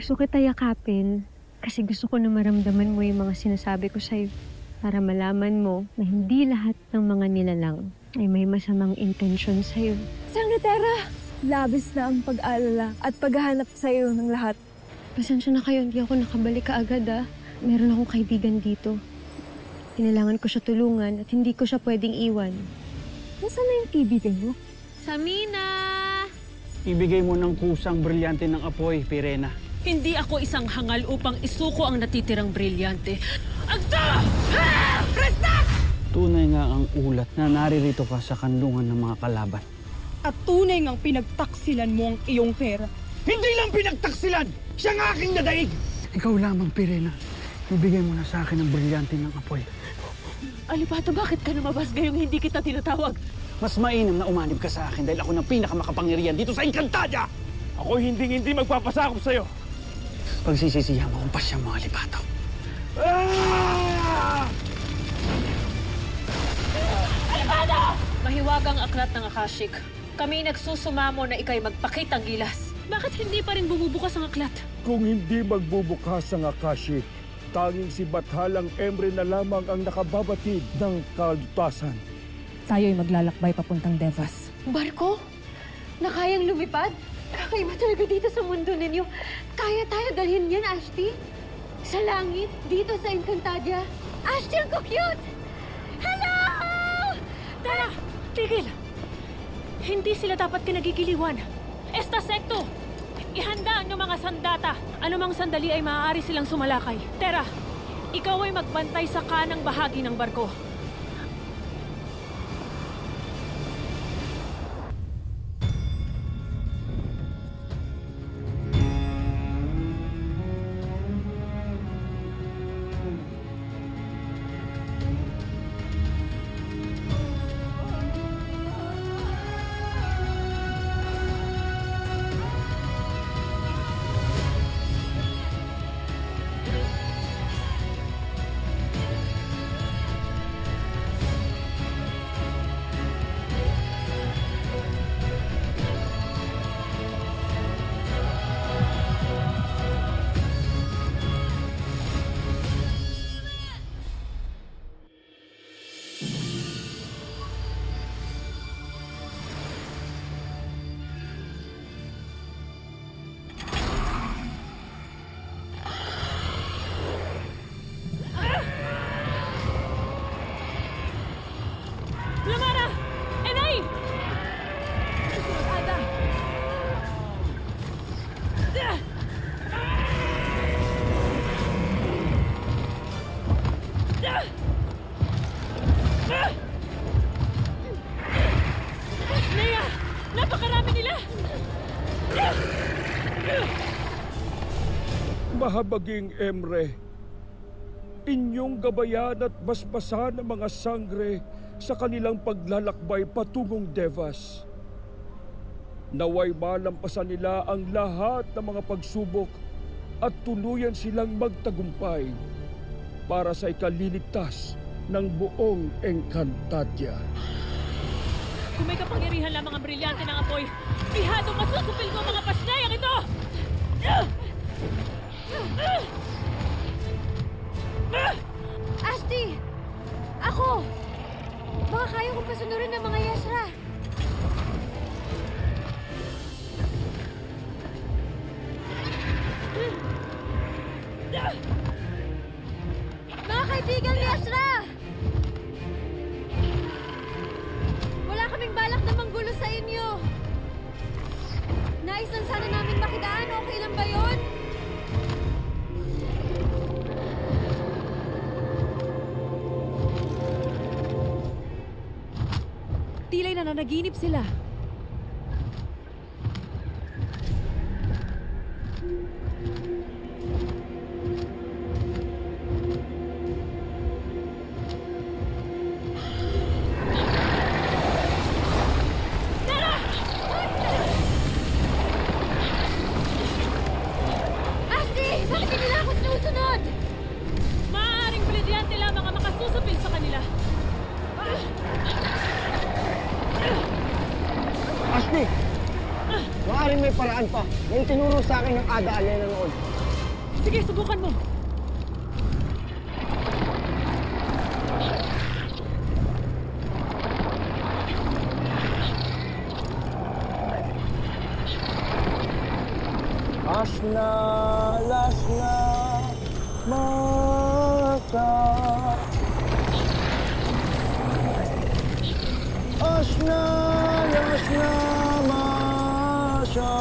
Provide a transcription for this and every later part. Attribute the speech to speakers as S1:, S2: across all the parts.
S1: Gusto kita yakapin kasi gusto ko na maramdaman mo yung mga sinasabi ko sa'yo para malaman mo na hindi lahat ng mga nilalang ay may masamang intensyon sa'yo.
S2: Sangre Terra, labis na ang pag-alala at paghahanap sa'yo ng lahat.
S1: Pasensya na kayo, hindi ako nakabalik kaagad Meron akong kaibigan dito. Kailangan ko siya tulungan at hindi ko siya pwedeng iwan.
S2: Nasaan na yung kaibigan mo?
S1: Samina!
S3: Ibigay mo ng kusang brilyante ng apoy, Pirena.
S4: Hindi ako isang hangal upang isuko ang natitirang brilyante. Agto! Presta!
S3: Tunay nga ang ulat na naririto ka sa kanlungan ng mga kalaban.
S5: At tunay ngang pinagtaksilan mo ang iyong pera.
S6: Hindi lang pinagtaksilan! Siya ang aking nadaig!
S3: Ikaw lamang, Pirena. Ibigay mo na sa akin ang brilyante ng apoy.
S4: Alipata, bakit ka lumabas ngayong hindi kita tinatawag?
S3: Mas mainam na umanib ka sa akin dahil ako ng pinakamakapangyarihan dito sa Encantadia!
S6: Ako hindi magpapasakop sa'yo!
S3: Pagsisisihan mo kung pasyang mga lipataw.
S4: Alipata! Mahiwagang aklat ng Akashic. Kami nagsusumamo na ikay magpakitang gilas. Bakit hindi pa rin bumubukas ang aklat?
S7: Kung hindi magbubukas ang Akashic, tanging si Bathalang Emre na lamang ang nakababatid ng kalutasan.
S5: Tayo'y maglalakbay papuntang Devas.
S1: Barko? Na kayang lumipad? Kakaiba talaga dito sa mundo ninyo. Kaya tayo dalhin yan, Ashti? Sa langit, dito sa Encantadia. Ashti, ang cute! Hello!
S4: Tara! Tigil! Hindi sila dapat kinagigiliwan. Esta sekto! Ihanda ang mga sandata. Anumang sandali ay maaari silang sumalakay. Tera, ikaw ay magbantay sa kanang bahagi ng barko.
S7: Mahabaging Emre, inyong gabayan at basbasan ang mga sangre sa kanilang paglalakbay patungong Devas. Naway malampasan nila ang lahat ng mga pagsubok at tuluyan silang magtagumpay para sa ikaliligtas ng buong Encantadia.
S4: Kung may kapangyarihan lamang ang brilyante ng apoy, bihadong masusupil ko ang mga pasnayang ito!
S2: Ashti! Ako! Baka kaya kong pasunurin ng mga Yashra. Mga kaibigang Yashra! Wala kaming balak na manggulo sa inyo. Nais lang sana namin makidaan. Okay lang ba yun?
S5: Tila'y nananaginip sila.
S6: Maaaring may paraan pa na itinuro sa akin ng Ada Alena noon.
S4: Sige, subukan mo.
S3: Asna, lasna, mata. Asna, lasna, masya.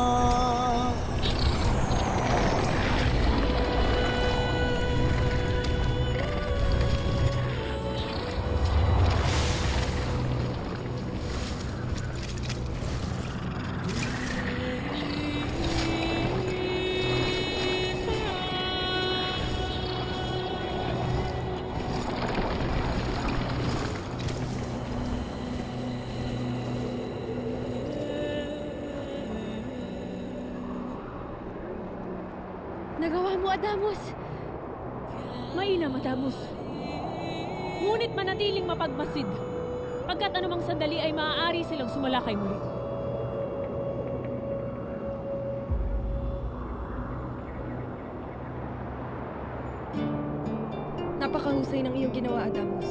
S1: Nagawa mo, Adamus.
S4: Mainam, Adamus. Ngunit manatiling mapagmasid. Pagkat anumang sandali ay maaari silang sumalakay muli.
S2: Napakahusay ng iyong ginawa, Adamus.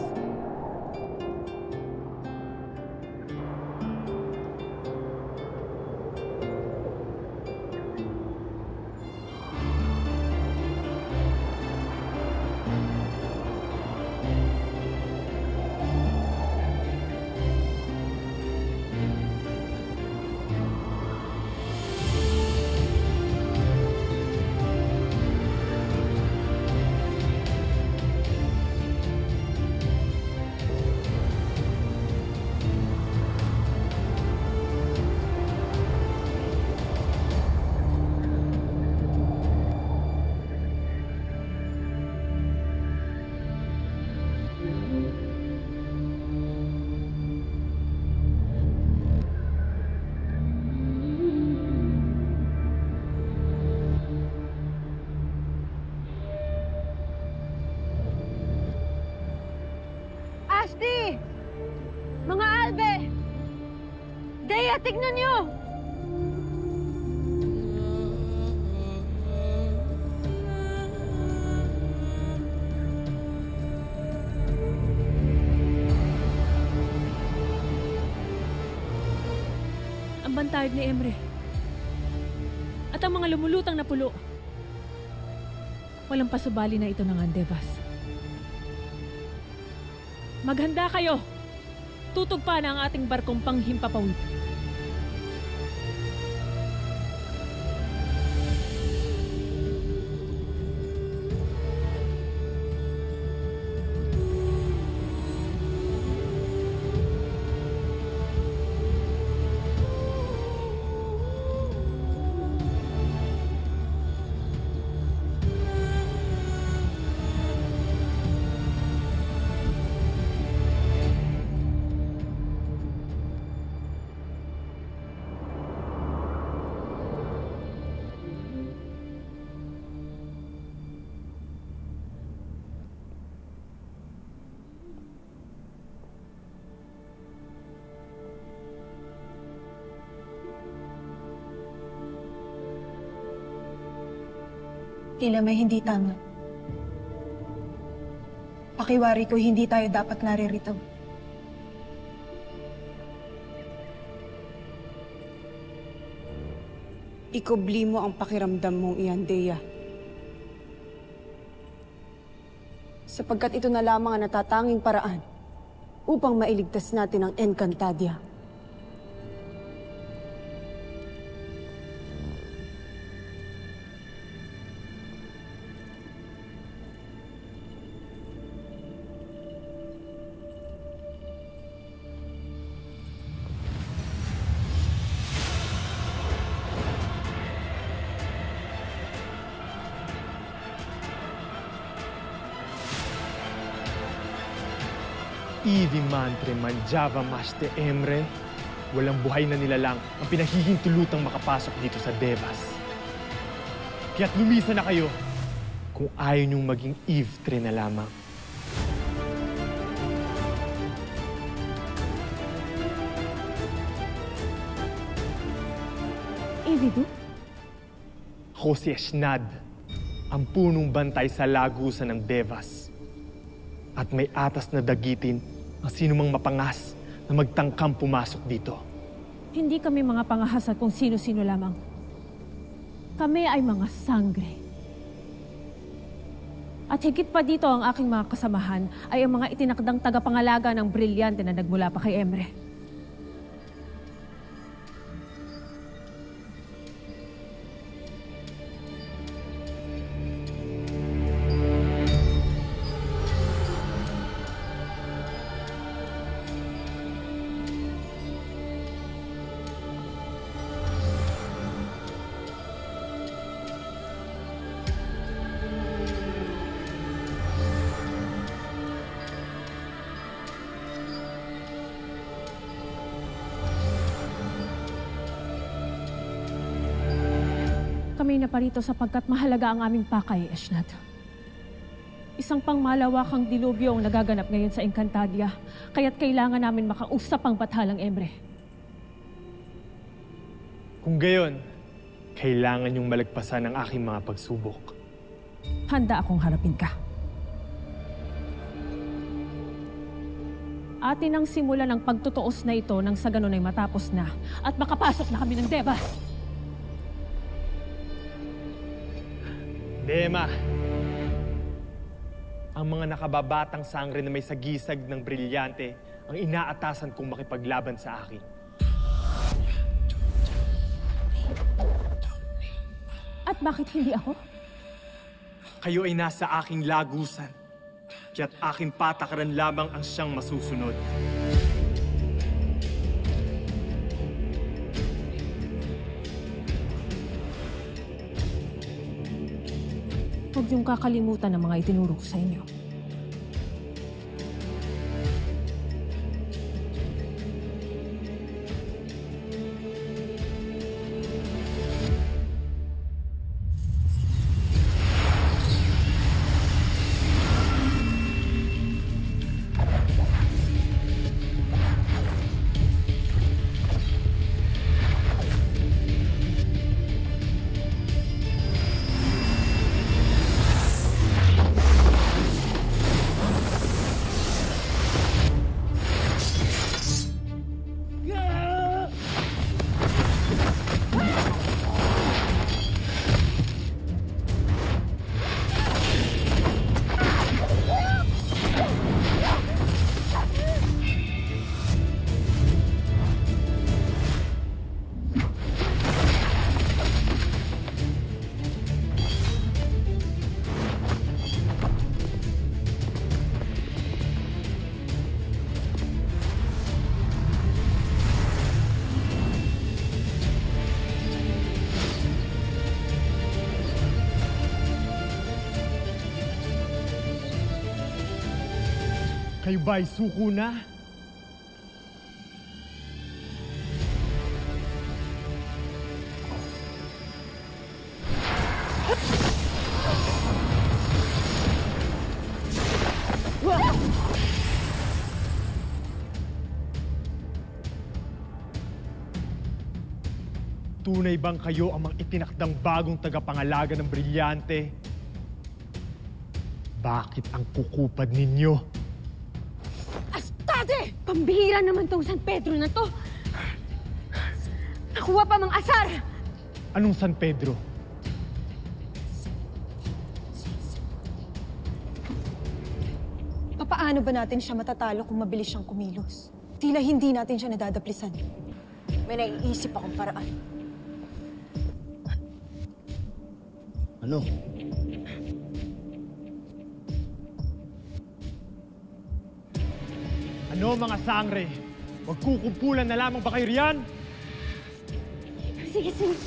S1: Ashti! Mga albe! Dea, tignan niyo!
S4: Ang bantayog ni Emre. At ang mga lumulutang na pulo. Walang pasubali na ito ng Andevas. Maghanda kayo! Tutugpa na ang ating barkong panghimpapawid.
S2: Tila may hindi tama. Pakiwari ko, hindi tayo dapat naririto.
S5: Ikubli mo ang pakiramdam mong iyan, Dea. Sapagkat ito na lamang ang natatanging paraan upang mailigtas natin ang Encantadia.
S6: Ivi mantre manjava maste Emre, walang buhay na nilalang ang pinahihintulutang makapasok dito sa Devas. Kaya't lumisa na kayo kung ayaw niyong maging Eve Tre na lamang.
S4: Evidu?
S6: Ako si Esnad, ang punong bantay sa lagusan ng Devas. At may atas na dagitin ang sinumang mapangas na magtangkang pumasok dito.
S4: Hindi kami mga pangahas at kung sino-sino lamang. Kami ay mga sangre. At higit pa dito ang aking mga kasamahan ay ang mga itinakdang tagapangalaga ng brilyante na nagmula pa kay Emre. Kami na parito sapagkat mahalaga ang aming pakay, Eshnat. Isang pangmalawakang dilubyo ang nagaganap ngayon sa Encantadia, kaya't kailangan namin makausap ang bathalang Emre.
S6: Kung gayon, kailangan niyong malagpasan ang aking mga pagsubok.
S4: Handa akong harapin ka. Atin ang simula ng pagtutuos na ito nang sa ganun ay matapos na at makapasok na kami ng Devas.
S6: Dema, ang mga nakababatang sangre na may sagisag ng brilyante ang inaatasan kong makipaglaban sa akin.
S4: At bakit hindi ako?
S6: Kayo ay nasa aking lagusan, kaya't aking patakaran lamang ang siyang masusunod.
S4: Huwag niyong kakalimutan ang mga itinuro ko sa inyo.
S6: Kayo ba'y suko na? Tunay bang kayo ang mga itinakdang bagong tagapangalaga ng brilyante? Bakit ang kukupad ninyo?
S1: Astade! Pambihira naman tong San Pedro na to. Nakuha pa mang asar!
S6: Anong San Pedro?
S5: Papaano ba natin siya matatalo kung mabilis siyang kumilos? Tila hindi natin siya nadadaplisan. May naiisip akong paraan.
S8: Ano?
S6: Ano mga sangre? Magkukumpulan na lamang ba kayo riyan?
S1: Sige, sige.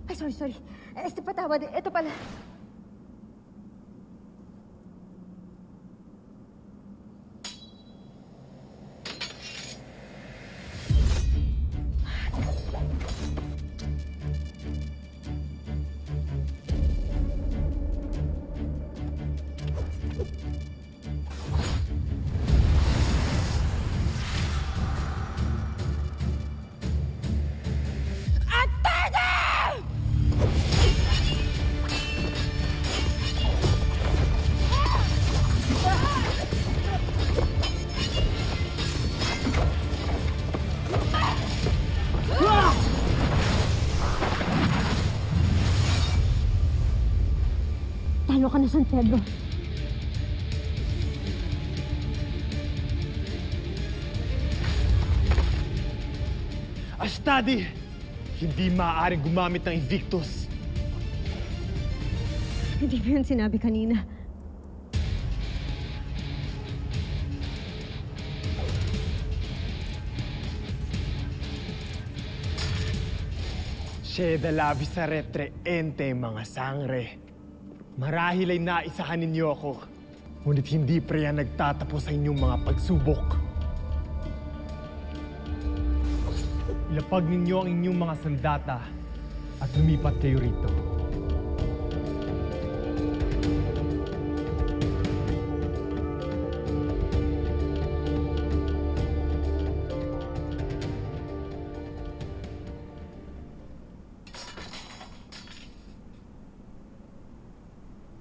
S1: Ay, sorry. Patawad. Ito pala. Nanalo ka na, San Pedro.
S6: Ashtadi! Hindi maaaring gumamit ng Invictus.
S1: Hindi ba yun sinabi kanina?
S6: Sheda labis sa retre ente, mga sangre. Marahil ay naisahan ninyo ako. Ngunit hindi pa yan nagtatapos sa inyong mga pagsubok. Ilapag ninyo ang inyong mga sandata at lumipat kayo rito.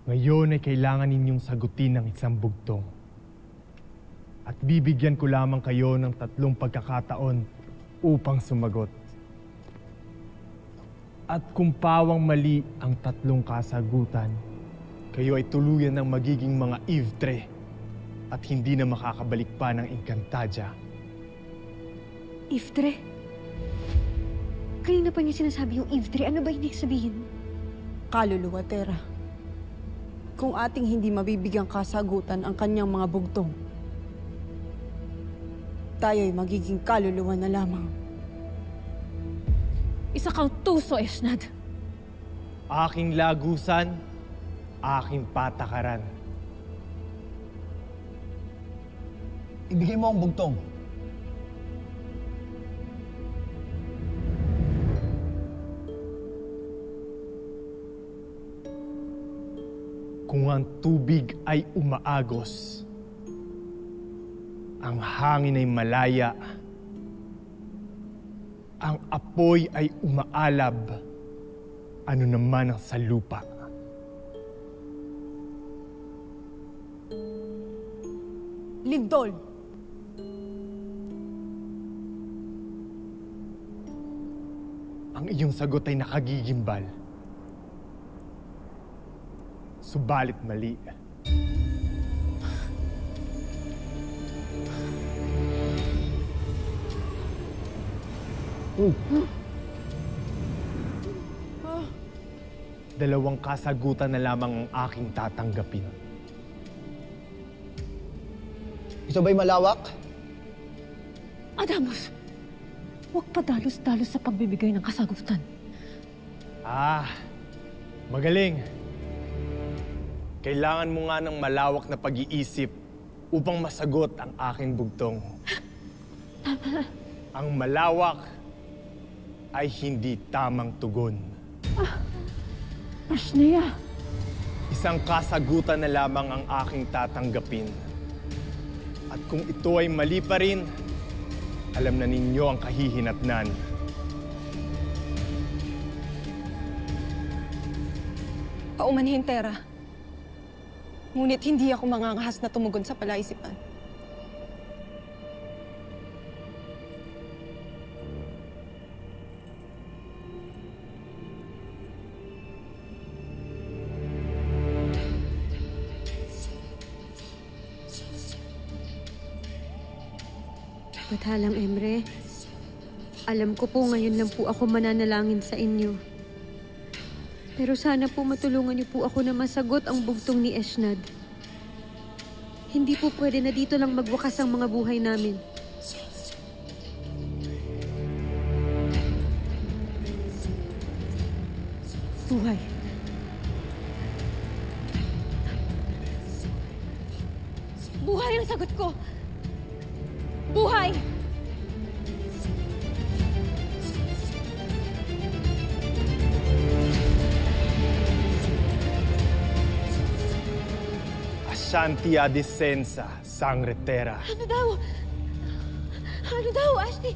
S6: Ngayon ay kailangan ninyong sagutin ng isang bugtong. At bibigyan ko lamang kayo ng 3 pagkakataon upang sumagot. At kung pawang mali ang 3 kasagutan, kayo ay tuluyan ng magiging mga Ivtre at hindi na makakabalik pa ng Encantadia.
S1: Ivtre? Kanina pa niya sinasabi yung Ivtre. Ano ba ibig sabihin?
S5: Kaluluwa, Terra. Kung ating hindi mabibigyang kasagutan ang kanyang mga bugtong, tayo'y magiging kaluluwa na lamang.
S4: Isa kang tuso, Esnad.
S6: Aking lagusan, aking patakaran.
S8: Ibigay mo ang bugtong.
S6: Kung ang tubig ay umaagos, ang hangin ay malaya, ang apoy ay umaalab, ano naman ang sa lupa?
S5: Lindol!
S6: Ang iyong sagot ay nakagigimbal. Subalit mali. Dalawang kasagutan na lamang ang aking tatanggapin.
S8: Ito ba'y malawak?
S4: Adamus, huwag pa dalos-dalos sa pagbibigay ng kasagutan.
S6: Magaling. Kailangan mo nga ng malawak na pag-iisip upang masagot ang aking bugtong. Ang malawak ay hindi tamang tugon.
S4: Ashnea!
S6: Isang kasagutan na lamang ang aking tatanggapin. At kung ito ay mali pa rin, alam na ninyo ang kahihinatnan.
S5: Paumanhin, Terra. Ngunit hindi ako mangangahas na tumugon sa palaisipan.
S1: Bathalang Emre, alam ko po ngayon lang po ako mananalangin sa inyo. Pero sana po matulungan niyo po ako na masagot ang bugtong ni Esnad. Hindi po pwede na dito lang magwakas ang mga buhay namin. Buhay. Buhay ang sagot ko! Buhay!
S6: Ashantia Descensa, Sangre Terra.
S1: Ano daw? Ano daw, Ashley?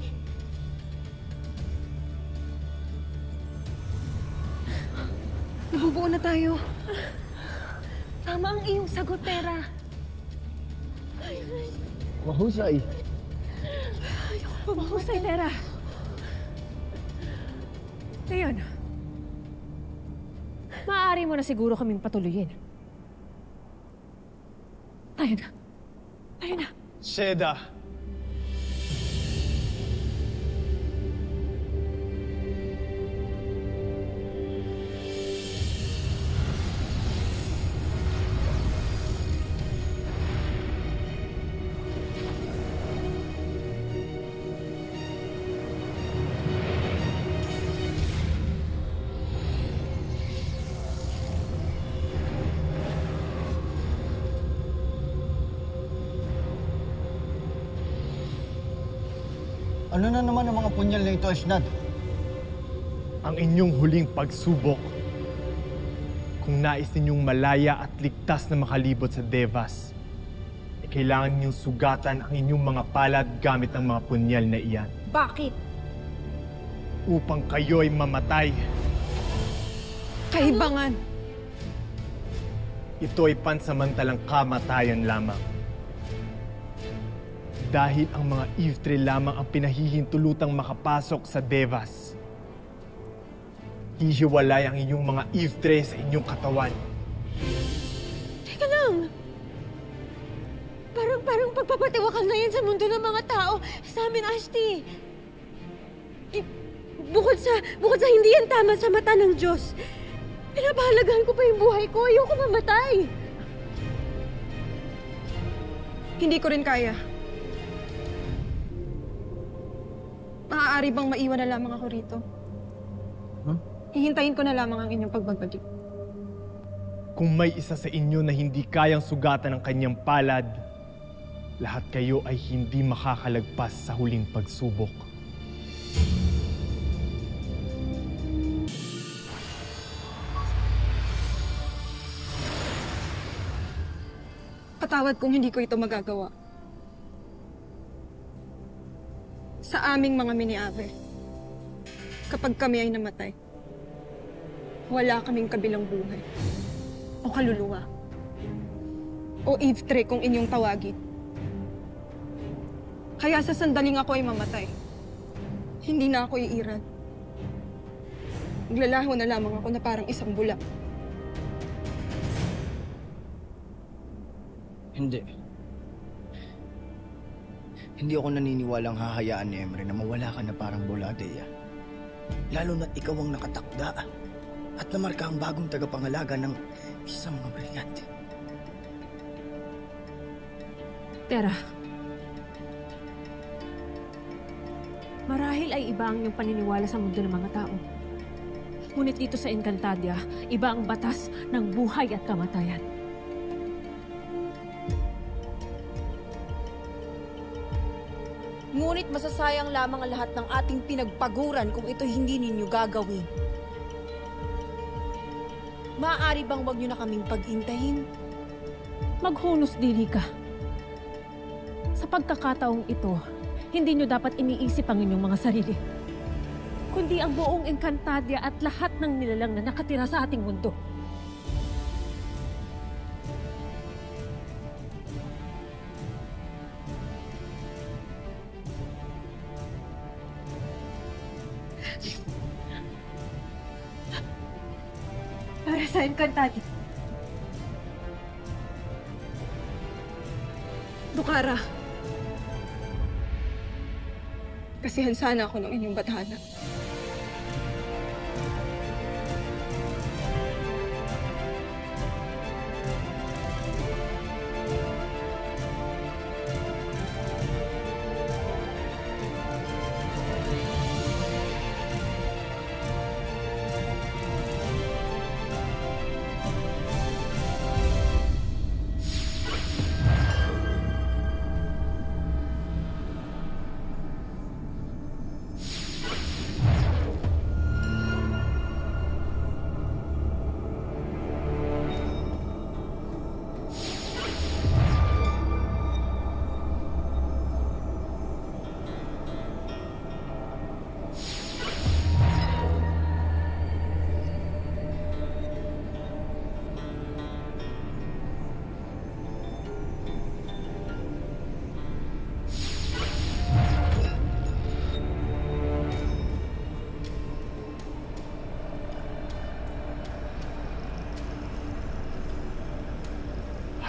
S2: Nabubuo na tayo. Tama ang iyong sagot, Terra.
S8: Mahusay.
S4: Mahusay, Terra. Ngayon, maaari mo na siguro kaming patuloyin. Ayun na. Ayun na.
S6: Sheda!
S8: Ano na naman ang mga punyal na ito, Ashnad?
S6: Ang inyong huling pagsubok. Kung nais ninyong malaya at ligtas na makalibot sa Devas, kailangan ninyong sugatan ang inyong mga palad gamit ng mga punyal na iyan.
S1: Bakit?
S6: Upang kayo'y mamatay.
S5: Kahibangan!
S6: Ito ay pansamantalang kamatayan lamang. Dahil ang mga Ivtre lamang ang pinahihintulutang makapasok sa Devas. Hihiwalay ang inyong mga Ivtre sa inyong katawan.
S1: Teka lang! Parang pagpapatiwakal na yan sa mundo ng mga tao. Sa amin, Ashti. Bukod sa hindi yan tama sa mata ng Diyos, pinapahalagahan ko pa yung buhay ko. Ayoko mamatay.
S5: Hindi ko rin kaya. Maaari bang maiwan na lamang ako rito? Hihintayin ko na lamang ang inyong pagbabalik.
S6: Kung may isa sa inyo na hindi kayang sugatan ng kanyang palad, lahat kayo ay hindi makakalagpas sa huling pagsubok.
S5: Patawad kung hindi ko ito magagawa. Sa aming mga mini-ave, kapag kami ay namatay, wala kaming kabilang buhay, o kaluluwa, o Ivtre kung inyong tawagin. Kaya sa sandaling ako ay mamatay, hindi na ako iiran. Maglalaho na lamang ako na parang isang bulak.
S9: Hindi ako naniniwalang hahayaan ni Emre na mawala ka na parang bola, Dea. Lalo na't ikaw ang nakatakda at namarka ang bagong tagapangalaga ng isang mga brilyante.
S4: Tera, marahil ay iba ang iyong paniniwala sa mundo ng mga tao. Ngunit dito sa Encantadia, iba ang batas ng buhay at kamatayan.
S10: Ngunit masasayang lamang ang lahat ng ating pinagpaguran kung ito hindi ninyo gagawin. Maaari bang wag nyo na kaming pag-intahin?
S4: Maghunos dili ka. Sa pagkakataong ito, hindi nyo dapat iniisip ang inyong mga sarili, kundi ang buong Encantadia at lahat ng nilalang na nakatira sa ating mundo.
S1: Para sa Encantadia.
S5: Bukara, kasihan sana ako ng inyong badhana.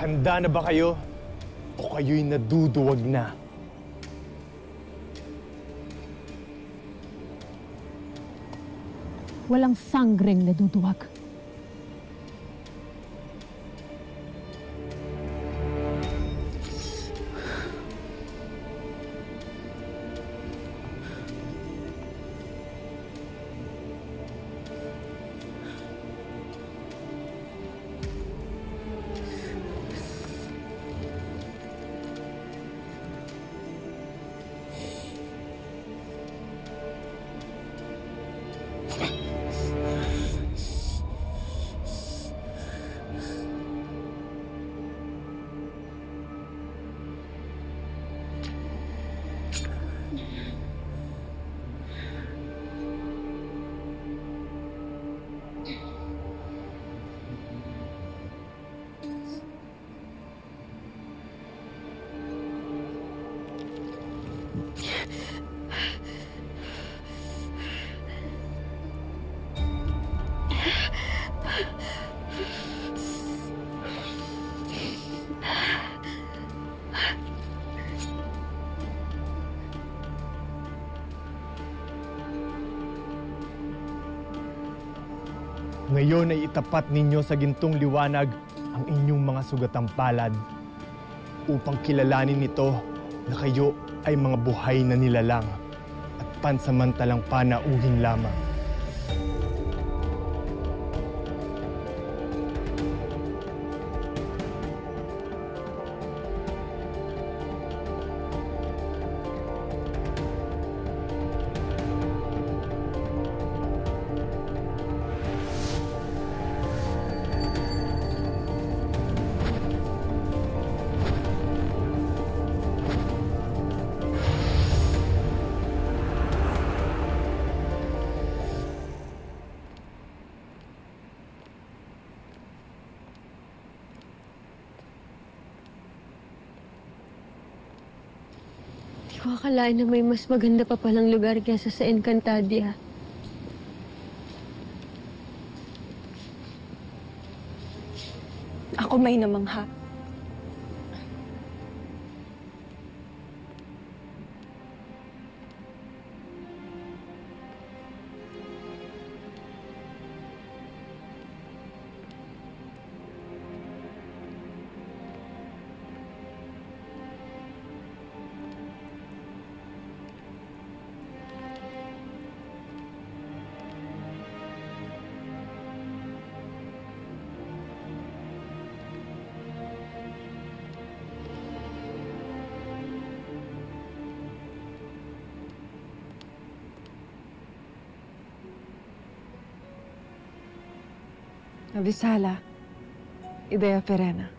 S6: Handa na ba kayo? o kayo'y naduduwag na.
S4: Walang sangreng naduduwag.
S6: Ngayon ay itapat ninyo sa gintong liwanag ang inyong mga sugatang palad upang kilalanin nito na kayo ay mga buhay na nilalang at pansamantalang panauhin lamang.
S1: Di ko akalain na may mas maganda pa palang lugar kaysa sa Encantadia.
S2: Ako may namangha. Avisala, Idea Perena.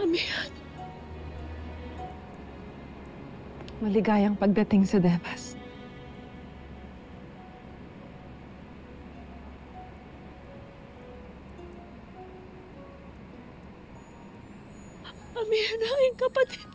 S4: Amihan.
S2: Maligayang pagdating sa Devas.
S4: Amihan, aking kapatid.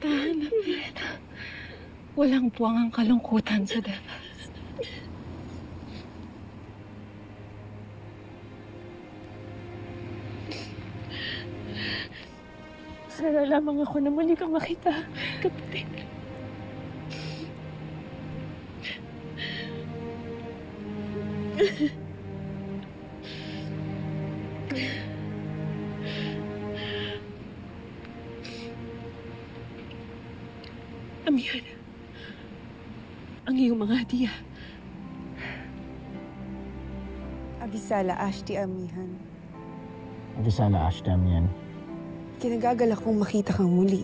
S2: Tahan, Amihan. Walang puwang ang kalungkutan sa Devas.
S4: Sana lamang ako na muli kang makita, kapatid. Amihan, ang iyong mga hadiah.
S5: Avisala, Ashti, Amihan.
S9: Avisala, Ashti, Amihan.
S5: Kinagagalak kong makita kang muli.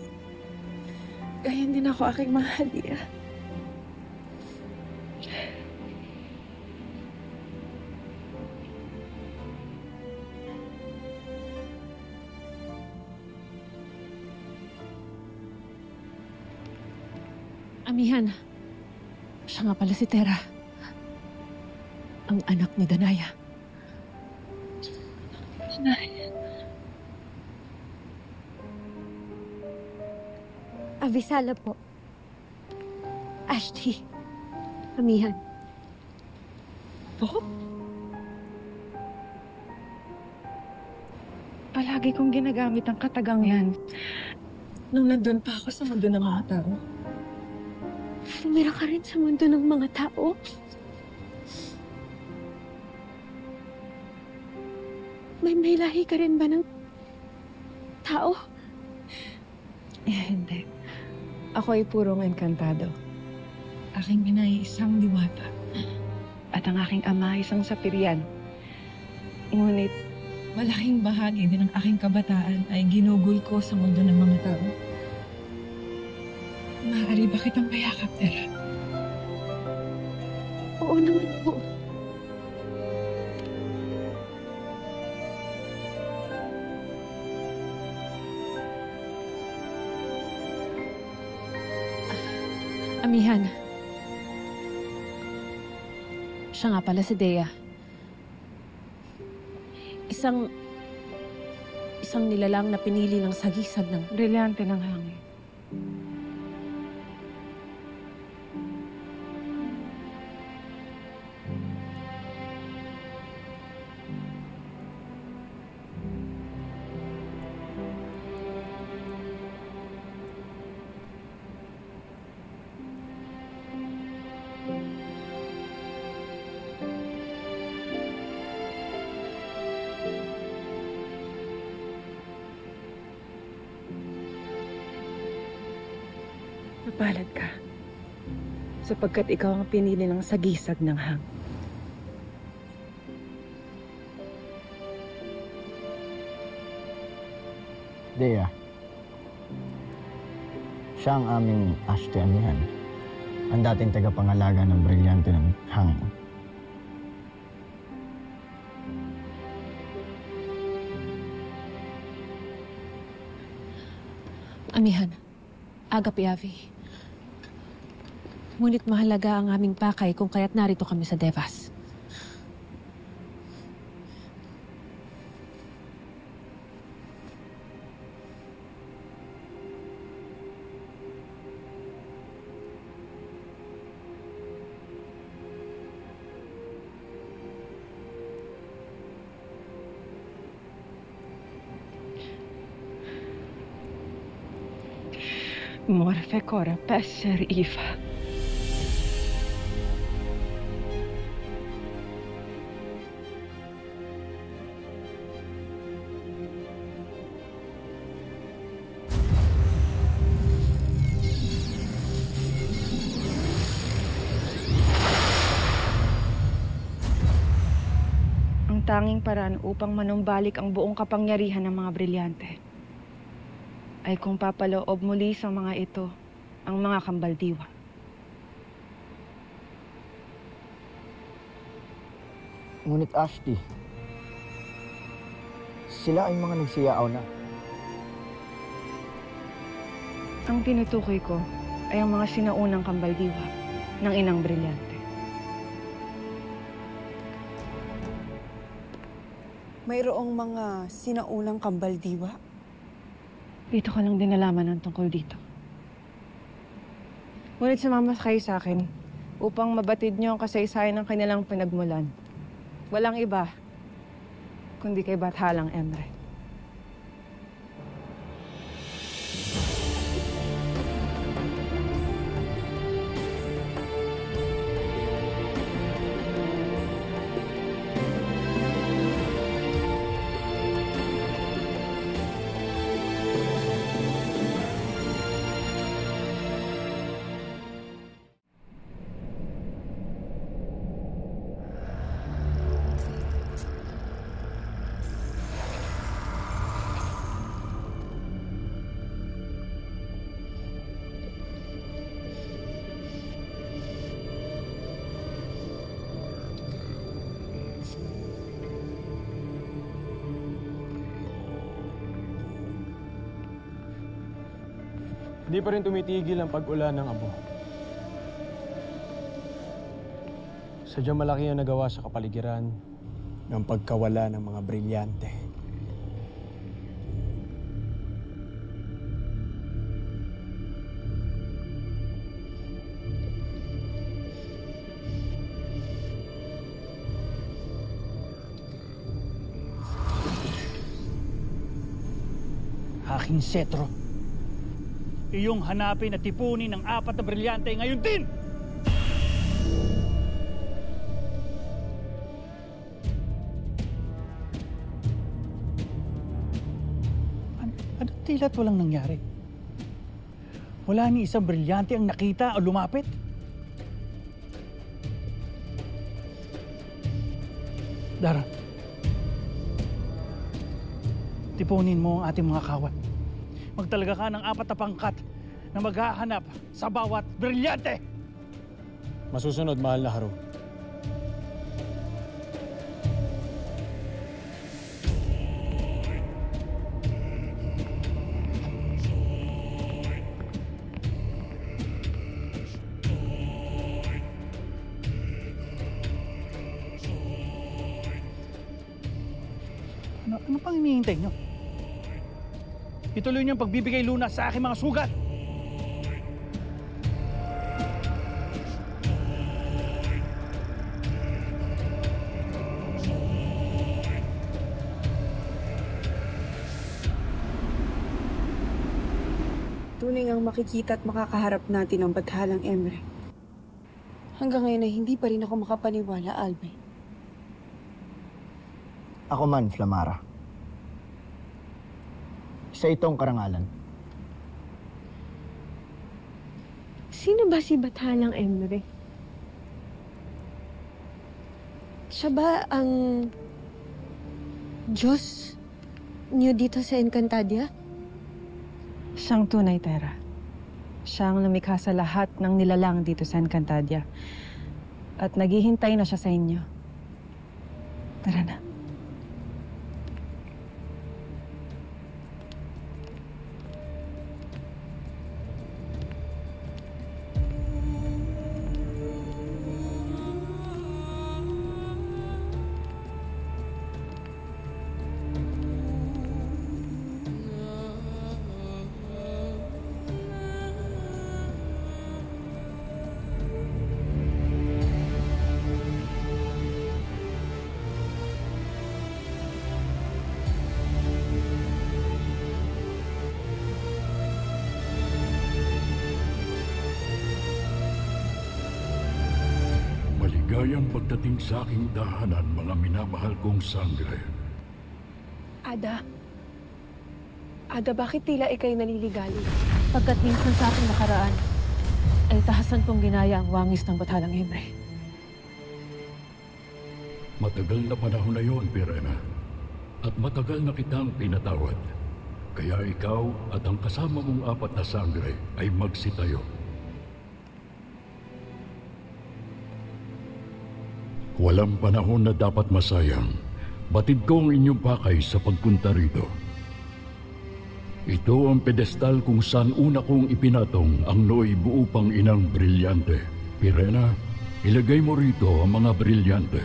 S2: Gayon din ako aking mga hadiah.
S4: Amihan, siya nga pala si Tera. Ang anak ni Danaya.
S1: Avisala po. Ashti. Amihan.
S2: Po? Palagi kong ginagamit ang katagang yan. Nung nandun pa ako sa mundo ng mga tao.
S1: Tumira ka rin sa mundo ng mga tao? May lahi ka rin ba ng tao?
S2: Hindi. Ako ay purong engkantado. Aking ina ay isang diwata. At ang aking ama ay isang sapirian. Ngunit, malaking bahagi din ng aking kabataan ay ginugol ko sa mundo ng mga tao. Maaari ba kitang payakap, Tera?
S1: Oo naman po.
S4: Amihan. Siya nga pala si Dea. Isang nilalang na pinili ng sagisag ng
S2: Brilyante ng hangin. Mapalad ka. Sapagkat ikaw ang pinili ng sagisag ng hang.
S9: Dea, siya ang aming Ashti Amihan, ang dating tagapangalaga ng brilyante ng hangin.
S4: Amihan. Agapi Avi. Ngunit mahalaga ang aming pakay kung kaya't narito kami sa Devas.
S2: Morfe cora pesser ifa. Ang tanging paraan upang manumbalik ang buong kapangyarihan ng mga brilyante ay kung papaloob muli sa mga ito ang mga kambaldiwa.
S9: Ngunit Ashti, sila ay mga nagsiyaaw na.
S2: Ang tinutukoy ko ay ang mga sinaunang kambaldiwa ng inang brilyante.
S5: Mayroong mga sinaunang kambaldiwa?
S2: Dito ko lang din nalaman ang tungkol dito. Ngunit sumama kayo sa akin upang mabatid niyo ang kasaysayan ng kanilang pinagmulan. Walang iba, kundi kay Bathalang Emre.
S6: Hindi pa rin tumitigil ang pag-ulan ng abo. Sadyang malaki ang nagawa sa kapaligiran ng pagkawala ng mga brilyante.
S3: Aking setro. Iyong hanapin at tipunin ng 4 na brilyante ngayon din! Ano tila't walang nangyari? Wala ni isang brilyante ang nakita o lumapit? Dara, tipunin mo ang ating mga kawat. Magtalaga ka ng 4 na pangkat na maghahanap sa bawat brilyante!
S6: Masusunod, mahal na Haru.
S3: Ano pang hinihintay nyo? Ituloy niyo ang pagbibigay lunas sa aking mga sugat!
S5: Tunay ang makikita at makakaharap natin ang Bathalang Emre. Hanggang ngayon ay hindi pa rin ako makapaniwala, Albay.
S9: Ako man, Flamara. Isa itong karangalan.
S1: Sino ba si Bathalang Emre? Siya ba ang Diyos niyo dito sa Encantadia?
S2: Siyang tunay, Terra. Siyang lumikha sa lahat ng nilalang dito sa Encantadia. At naghihintay na siya sa inyo. Tara na.
S11: Maligayang pagdating sa aking tahanan, mga minamahal kong sangre.
S4: Ada, bakit tila ikay naliligalig?
S1: Pagkat minsan sa aking nakaraan,
S4: Ay tahasan kong ginaya ang wangis ng Bathalang Emre.
S11: Matagal na panahon na yon, Pirena. At matagal na kitang pinatawad. Kaya ikaw at ang kasama mong 4 na sangre ay magsitayo. Walang panahon na dapat masayang. Batid ko ang inyong pakay sa pagpunta rito. Ito ang pedestal kung saan una kong ipinatong ang nooy buo pang inang brilyante. Pirena, ilagay mo rito ang mga brilyante.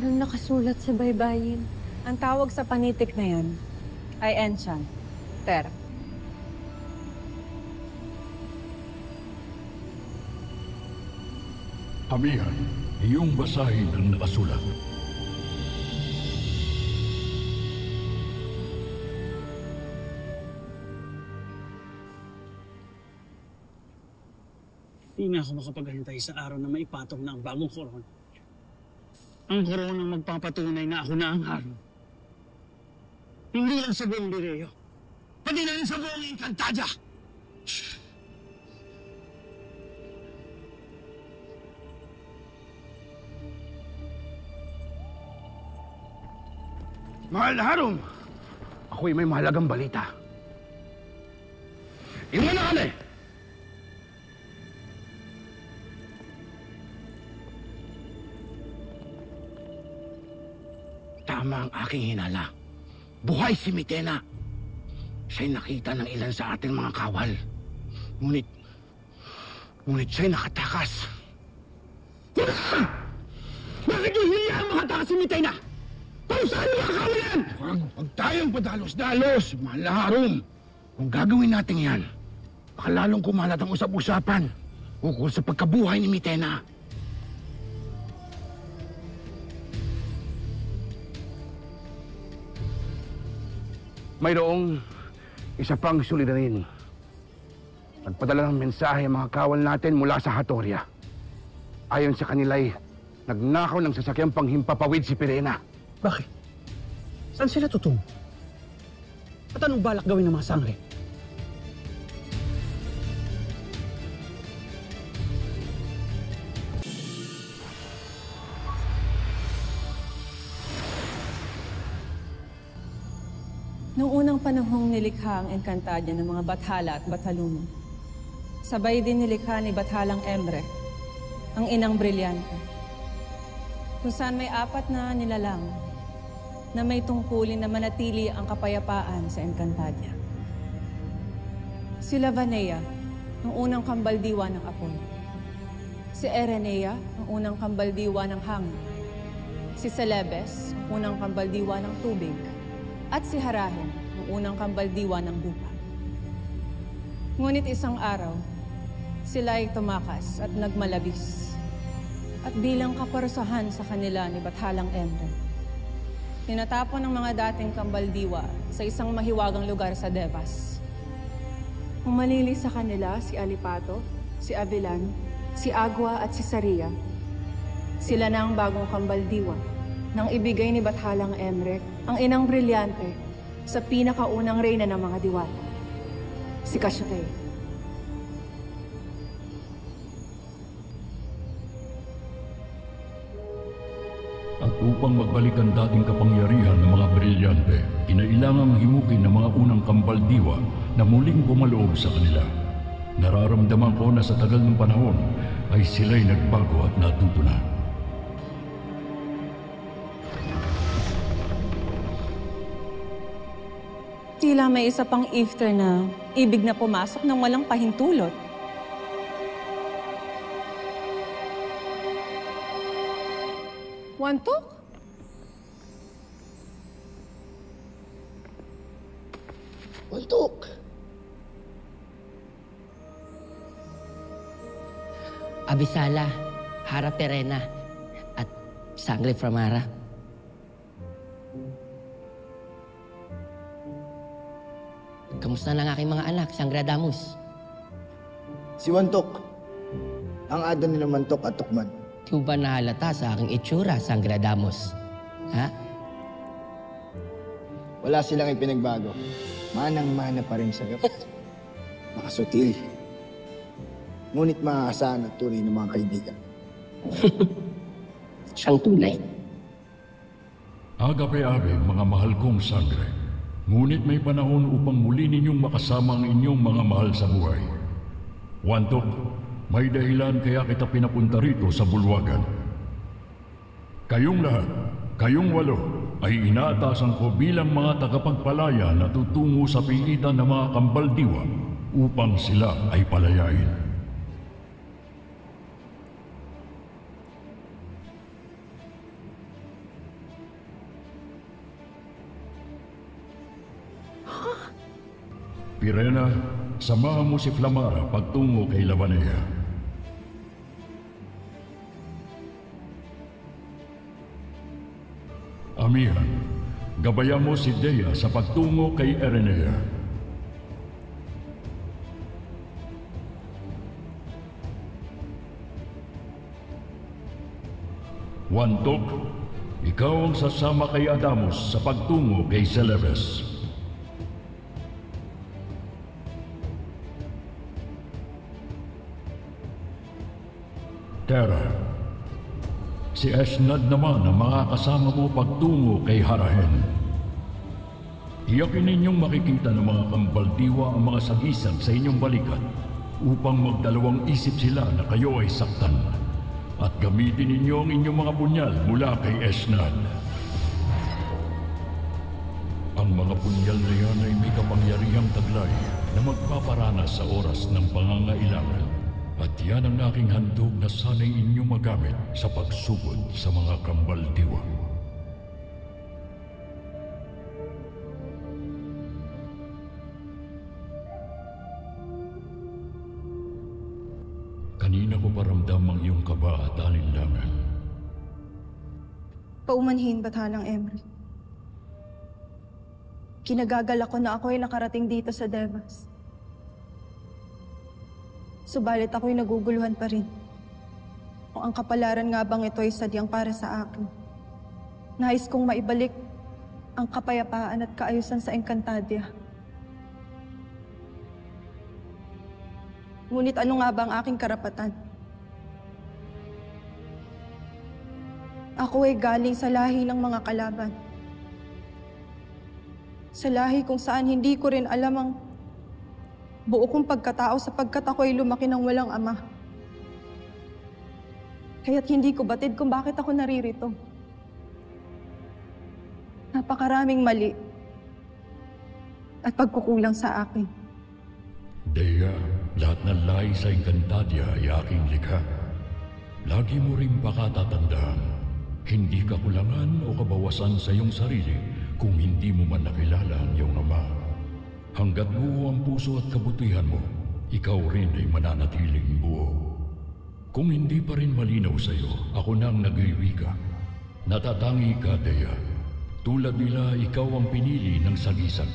S1: Parang nakasulat sa baybayin.
S2: Ang tawag sa panitik na yan ay Enchant. Ter.
S11: Amihan, iyong basahin ang nakasulat.
S3: Hindi na ako makapaghintay sa araw na maipatong na ang bagong koron. ang koronang magpapatunay na ako na ang hari. Hindi lang sa buong Bireo, pati na rin sa buong Encantadia.
S12: Mahal na Harum, ako'y may mahalagang balita. Iwan na kami! Tama ang aking hinala. Buhay si Mitena. Siya'y nakita ng ilan sa ating mga kawal. Ngunit siya'y nakatakas. Bakit yung hinayaan makatakas si Mitena? Para saan mga kawal yan? Huwag tayong padalos-dalos, mahal na Harum. Kung gagawin natin yan, baka lalong kumalat ang usap-usapan ukol sa pagkabuhay ni Mitena. Mayroong isa pang suliranin. Nagpadala ng mensahe ang mga kawal natin mula sa Hatoria. Ayon sa kanila'y nagnakaw ng sasakyang panghimpapawid si Pirena.
S3: Bakit? Saan sila tutungo? At anong balak gawin ng mga sangre?
S2: Noong unang panahong nilikha ang Encantadia ng mga Bathala at Bataluno, sabay din nilikha ni Bathalang Emre, ang inang brilyante, kung saan may 4 na nilalang na may tungkulin na manatili ang kapayapaan sa Encantadia. Si Lavanea, ang unang kambaldiwa ng apoy. Si Erenea, ang unang kambaldiwa ng hangin. Si Celebes, ang unang kambaldiwa ng tubig. At si Harahen, ang unang kambaldiwa ng lupa. Ngunit isang araw, sila ay tumakas at nagmalabis. At bilang kaparusahan sa kanila ni Bathalang Emre, tinatapon ng mga dating kambaldiwa sa isang mahiwagang lugar sa Devas. Umalili sa kanila si Alipato, si Avilan, si Agua at si Saria. Sila na ang bagong kambaldiwa nang ibigay ni Bathalang Emre ang inang brilyante sa pinakaunang reyna ng mga diwata, si Kashatay.
S11: At upang magbalik ang dating kapangyarihan ng mga brilyante, kinailangang himukin ng mga unang kambaldiwa na muling bumaloob sa kanila. Nararamdaman ko na sa tagal ng panahon ay sila'y nagbago at natuto na.
S2: Tila may isa pang ifter na ibig na pumasok ng walang pahintulot. Wantok?
S9: Wantok!
S13: Abisala, Hara Perena, at Sangre Framara. Kamusta na ang aking mga anak, Sangradamus?
S9: Si Wantok. Ang ada ni Wantok at Tukman.
S13: Di ba nahalata sa aking itsura, Sangradamus? Ha?
S9: Wala silang ipinagbago. Manang-mana pa rin sa'yo. Makasutil. Ngunit maaasahan at tunay ng mga kaibigan.
S13: Siyang tunay.
S11: Agape-ave, mga mahal kong sangre. Ngunit may panahon upang muli ninyong makasama ang inyong mga mahal sa buhay. Wantok, may dahilan kaya kita pinapunta rito sa bulwagan. Kayong lahat, kayong 8, ay inaatasan ko bilang mga tagapagpalaya na tutungo sa pigitan ng mga kambaldiwa upang sila ay palayain. Pirena, samahan mo si Flamara pagtungo kay Lavanea. Amihan, gabayan mo si Dea sa pagtungo kay Erenea. Wantok, ikaw ang sasama kay Adamos sa pagtungo kay Celebes. Terra, si Esnad naman ang makakasama mo pagtungo kay Harahen. Iyakin ninyong makikita ng mga kambaldiwa ang mga sagisag sa inyong balikat upang magdalawang isip sila na kayo ay saktan at gamitin ninyo ang inyong mga punyal mula kay Esnad. Ang mga punyal na yan ay may kapangyarihang taglay na magpaparanas sa oras ng pangangailangan. At yan ang aking handog na sana'y inyong magamit sa pagsugod sa mga kambaldiwa. Kanina ko paramdam ang iyong kaba at alinlangan.
S5: Paumanhin, Bathalang Emre. Kinagagalak ko na ako ay nakarating dito sa Devas. Subalit ako'y naguguluhan pa rin. Kung ang kapalaran nga bang ito ay sadyang para sa akin. Nais kong maibalik ang kapayapaan at kaayusan sa Encantadia. Ngunit ano nga ba ang aking karapatan? Ako ay galing sa lahi ng mga kalaban. Sa lahi kung saan hindi ko rin alam ang buo kong pagkatao sapagkat ako ay lumaki ng walang ama. Kaya't hindi ko batid kung bakit ako naririto. Napakaraming mali at pagkukulang sa akin.
S11: Dea, lahat ng lahi sa Encantadia ay aking likha. Lagi mo rin pakatatandaan, hindi ka kulangan o kabawasan sa iyong sarili kung hindi mo man nakilala ang iyong ama. Hanggat buo ang puso at kabutihan mo, ikaw rin ay mananatiling buo. Kung hindi pa rin malinaw sa iyo, ako na ang nag-iwika. Natatangi ka, Dea. Tulad nila, ikaw ang pinili ng sagisag.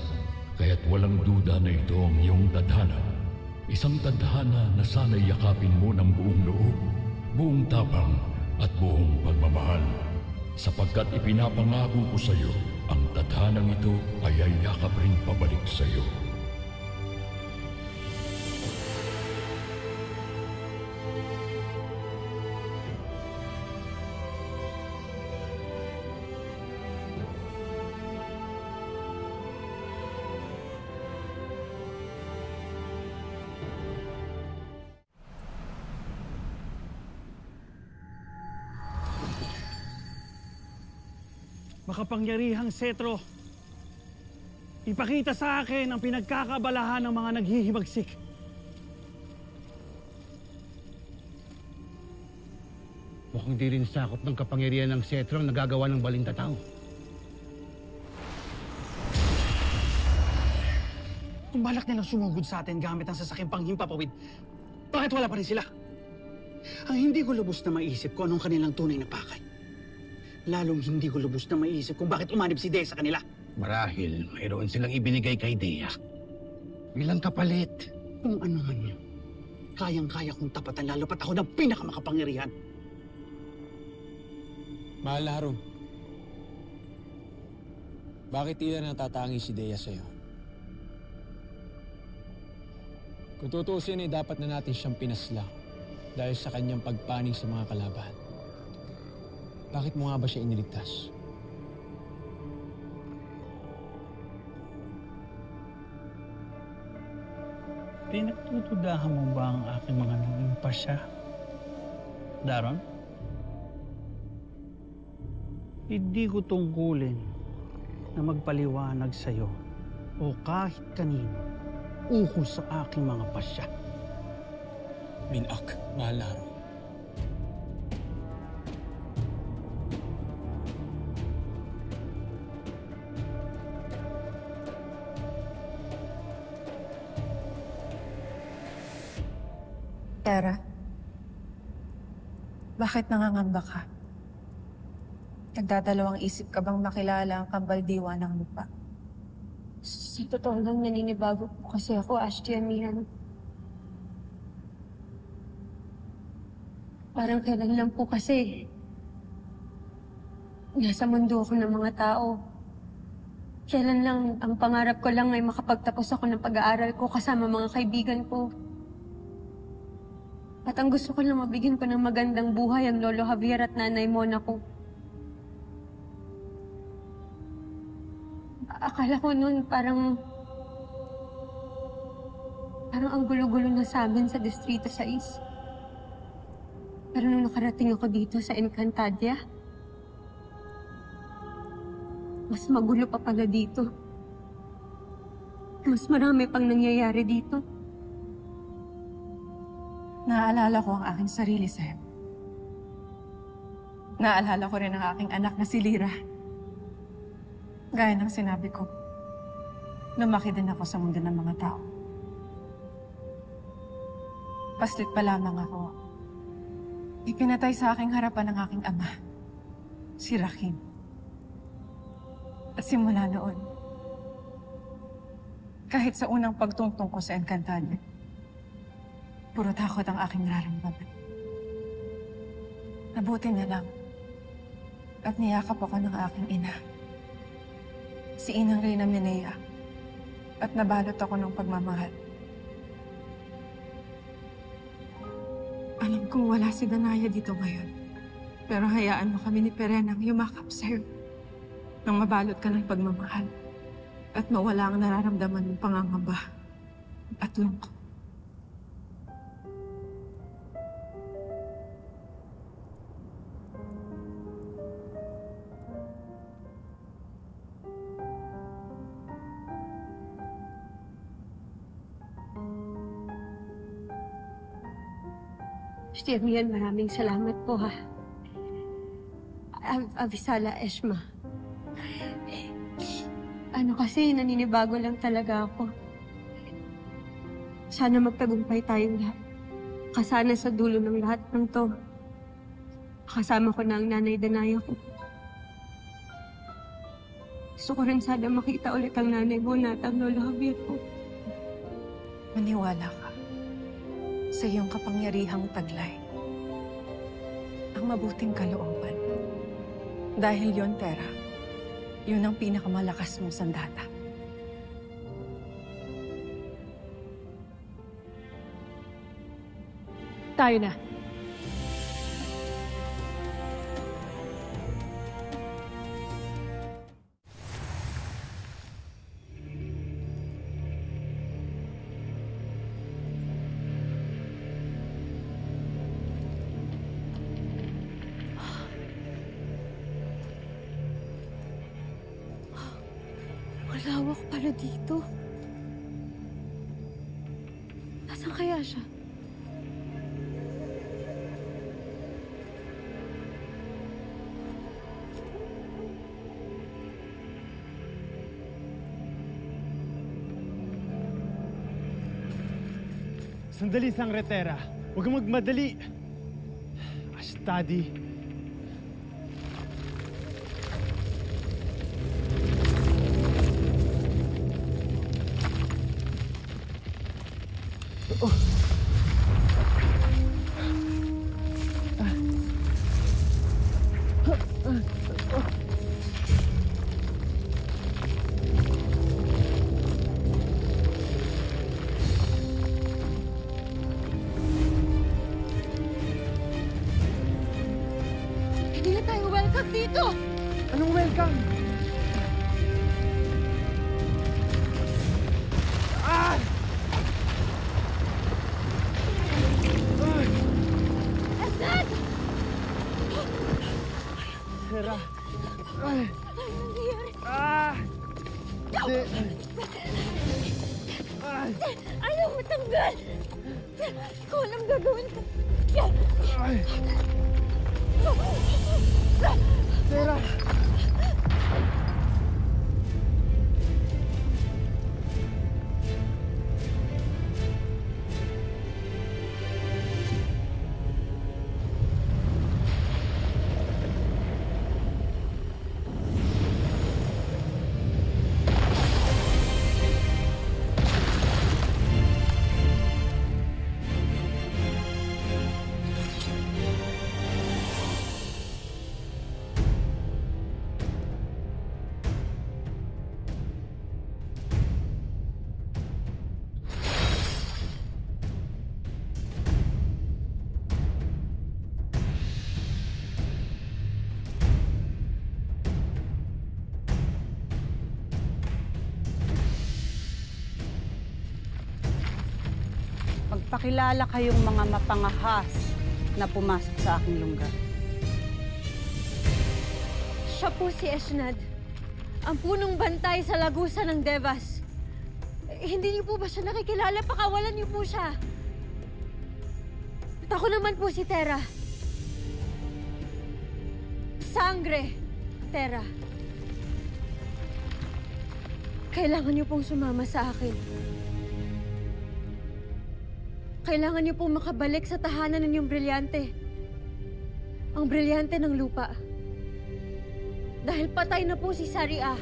S11: Kaya't walang duda na ito ang iyong tadhana. Isang tadhana na sana'y yakapin mo ng buong loob, buong tapang at buong pagmamahal. Sapagkat ipinapangako ko sa iyo, ang tadhanang ito ay yakap rin pabalik sa iyo.
S3: Makapangyarihang Setro, ipakita sa akin ang pinagkakabalahan ng mga naghihimagsik.
S12: Mukhang di rin sakop ng kapangyarihan ng Setro ang nagagawa ng balintatao.
S3: Kung balak nilang sumugod sa atin gamit ang sasakyang panghimpapawid, bakit wala pa rin sila? Ang hindi ko lubos na maisip kung anong kanilang tunay na pakay. Lalong hindi ko lubos na maisip kung bakit umanib si Dea sa kanila.
S12: Marahil mayroon silang ibinigay kay Dea bilang kapalit.
S3: Kung ano man yun, kayang-kaya kong tapatan lalo pat ako ng pinakamakapangyarihan.
S14: Mahal na Harum, bakit tila natatangi si Dea sa'yo? Kung tutuusin ay dapat na natin siyang pinasla dahil sa kanyang pagpaning sa mga kalaban. Bakit mo nga ba siya iniligtas?
S3: Pinagtutudahan mo ba ang aking mga naging pasya, Daron? Hindi ko tungkulin na magpaliwanag sa'yo o kahit kanino ukol sa aking mga pasya.
S14: Minak, mahal na Harum.
S5: Terra, bakit nangangamba ka? Nagdadalawang isip ka bang makilala ang kambaldiwa ng lupa?
S1: Sa totoo lang, naninibago po kasi ako, Ashti Amihan. Parang kailan lang po kasi Nasa mundo ako ng mga tao. Kailan lang, ang pangarap ko lang ay makapagtapos ako ng pag-aaral ko kasama mga kaibigan ko. At ang gusto ko lang mabigyan ko ng magandang buhay ang Lolo Javier at Nanay Mona ko. Akala ko noon parang ang gulo-gulo na sa amin sa Distrito 6. Pero nung nakarating ako dito sa Encantadia, mas magulo pa pala dito. Mas marami pang nangyayari dito.
S2: Naaalala ko ang aking sarili, Sam. Naaalala ko rin ang aking anak na si Lyra. Gaya ng sinabi ko, lumaki din ako sa mundo ng mga tao. Paslit pa lamang ako. Ipinatay sa aking harapan ng aking ama, si Rakim. At simula noon, kahit sa unang pagtungtong ko sa Encantadia, puro takot ang aking nararamdaman. Nabuti na lang at niyakap ako ng aking ina, si Inang Reyna Minea, at nabalot ako ng pagmamahal. Alam kong wala si Danaya dito ngayon, pero hayaan mo kami ni Perenang yumakap sa'yo nang mabalot ka ng pagmamahal at mawala ang nararamdaman ng pangangamba at lungkot.
S1: Stirmian, maraming salamat po ha. Avisala, Eshma. Ano kasi, naninibago lang talaga ako. Sana magtagumpay tayong lahat. Kasana sa dulo ng lahat ng to. Kasama ko na ang nanay Danaya ko. Gusto ko rin sana makita ulit ang nanay mo at ang Lolo Javier ko.
S2: Maniwala ka sa iyong kapangyarihang taglay. Ang mabuting kalooban. Dahil yon, Tera, yun ang pinakamalakas mong sandata.
S4: Tayo na.
S1: Malawak pala dito. Nasaan kaya siya?
S6: Sandali, Sangretera. Huwag kang magmadali. Steady. Oh.
S1: Hindi na tayo welcome dito!
S6: Anong welcome? Ah!
S1: Asad!
S6: Tera.
S1: Ano nangyayari?
S6: Ah! Hindi. Ah!
S1: Ayaw matanggal! Ikaw alam gagawin ko.
S6: Ay! Tera!
S15: Magpakilala kayong mga mapangahas na pumasok sa aking lungga.
S1: Siya po si Eshnad, ang punong bantay sa lagusan ng Devas. Hindi niyo po ba siya nakikilala? Pakawalan niyo po siya. At ako naman po si Terra. Sangre, Terra. Kailangan niyo pong sumama sa akin. Kailangan niyo pong makabalik sa tahanan ninyong brilyante. Ang brilyante ng lupa. Dahil patay na po si Saria.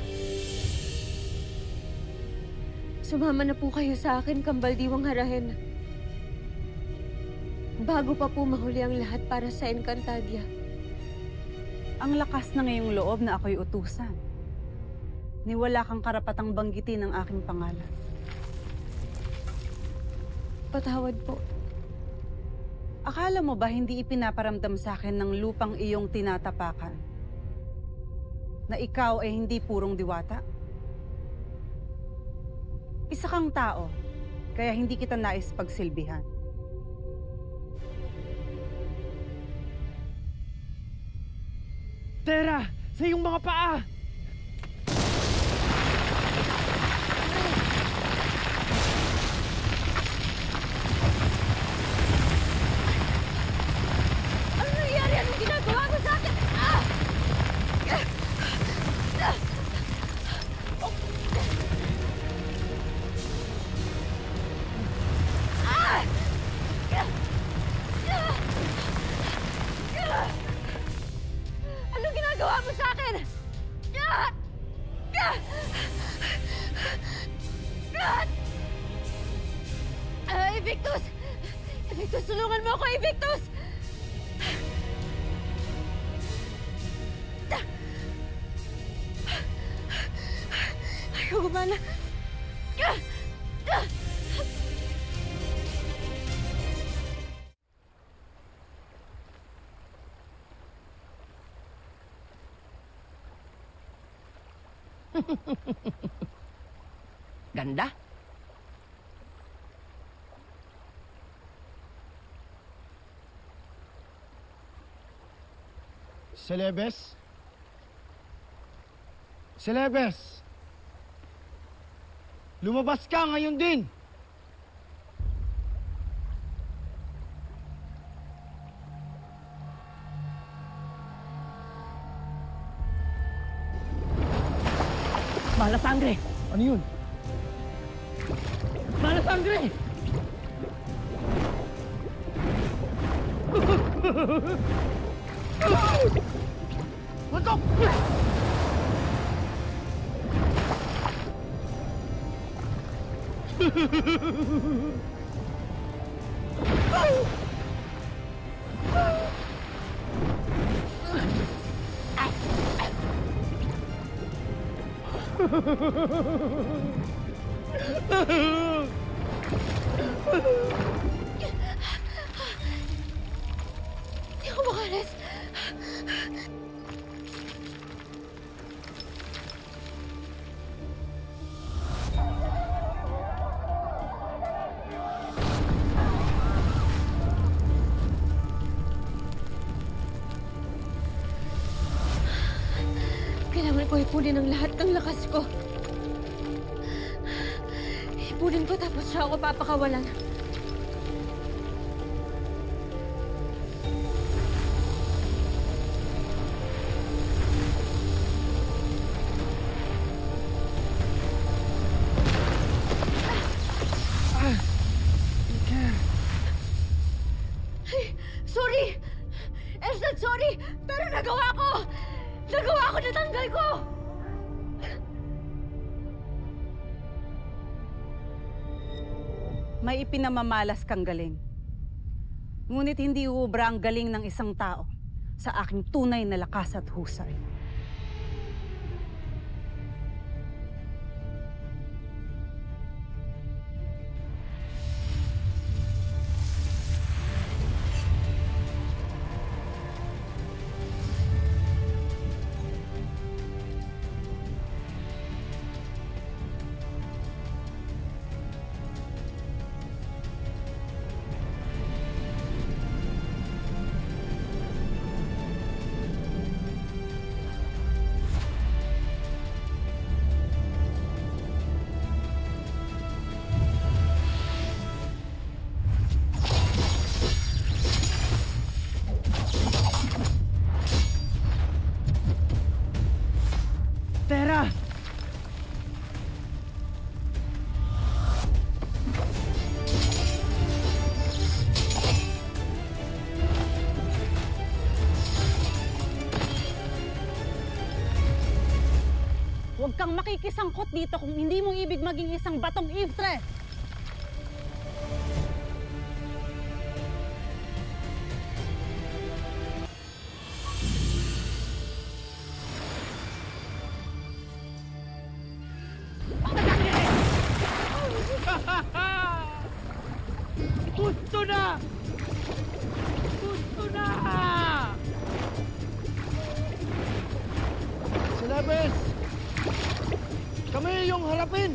S1: Sumama na po kayo sa akin, Kambaldiwang Harahen. Bago pa po mahuli ang lahat para sa Encantadia.
S15: Ang lakas na ngayong loob na ako'y utusan. Ni wala kang karapatang banggitin ang aking pangalan.
S1: Patawad po.
S15: Akala mo ba hindi ipinaparamdam sa akin ng lupang iyong tinatapakan? Na ikaw ay hindi purong diwata? Isa kang tao, kaya hindi kita nais pagsilbihan.
S6: Terra! Sa iyong mga paa!
S1: Ano nangyari? Anong ginagawa mo sa akin? Ah! Anong ginagawa mo sa akin? Evictus! Evictus, tulungan mo ako, Evictus! Ayaw gumana.
S13: Ganda?
S8: Celebes? Celebes! Lumabas ka ngayon din!
S13: Bala sangre!
S8: Ano yun?
S13: Bala sangre!
S8: Mantok!
S1: Hindi ako makalis. Kailangan ko ipunin ang lahat ng lakas ko. Ipunin ko tapos siya ako papakawalan. Sorry! Esnad, sorry! Pero nagawa ko! Nagawa ko! Natanggal ko!
S15: May ipinamamalas kang galing. Ngunit hindi uubra ang galing ng isang tao sa aking tunay na lakas at husay. Huwag kang makikisangkot dito kung hindi mo ibig maging isang batong iftre.
S8: Gusto na! Gusto na! Celebes! Kami yung harapin!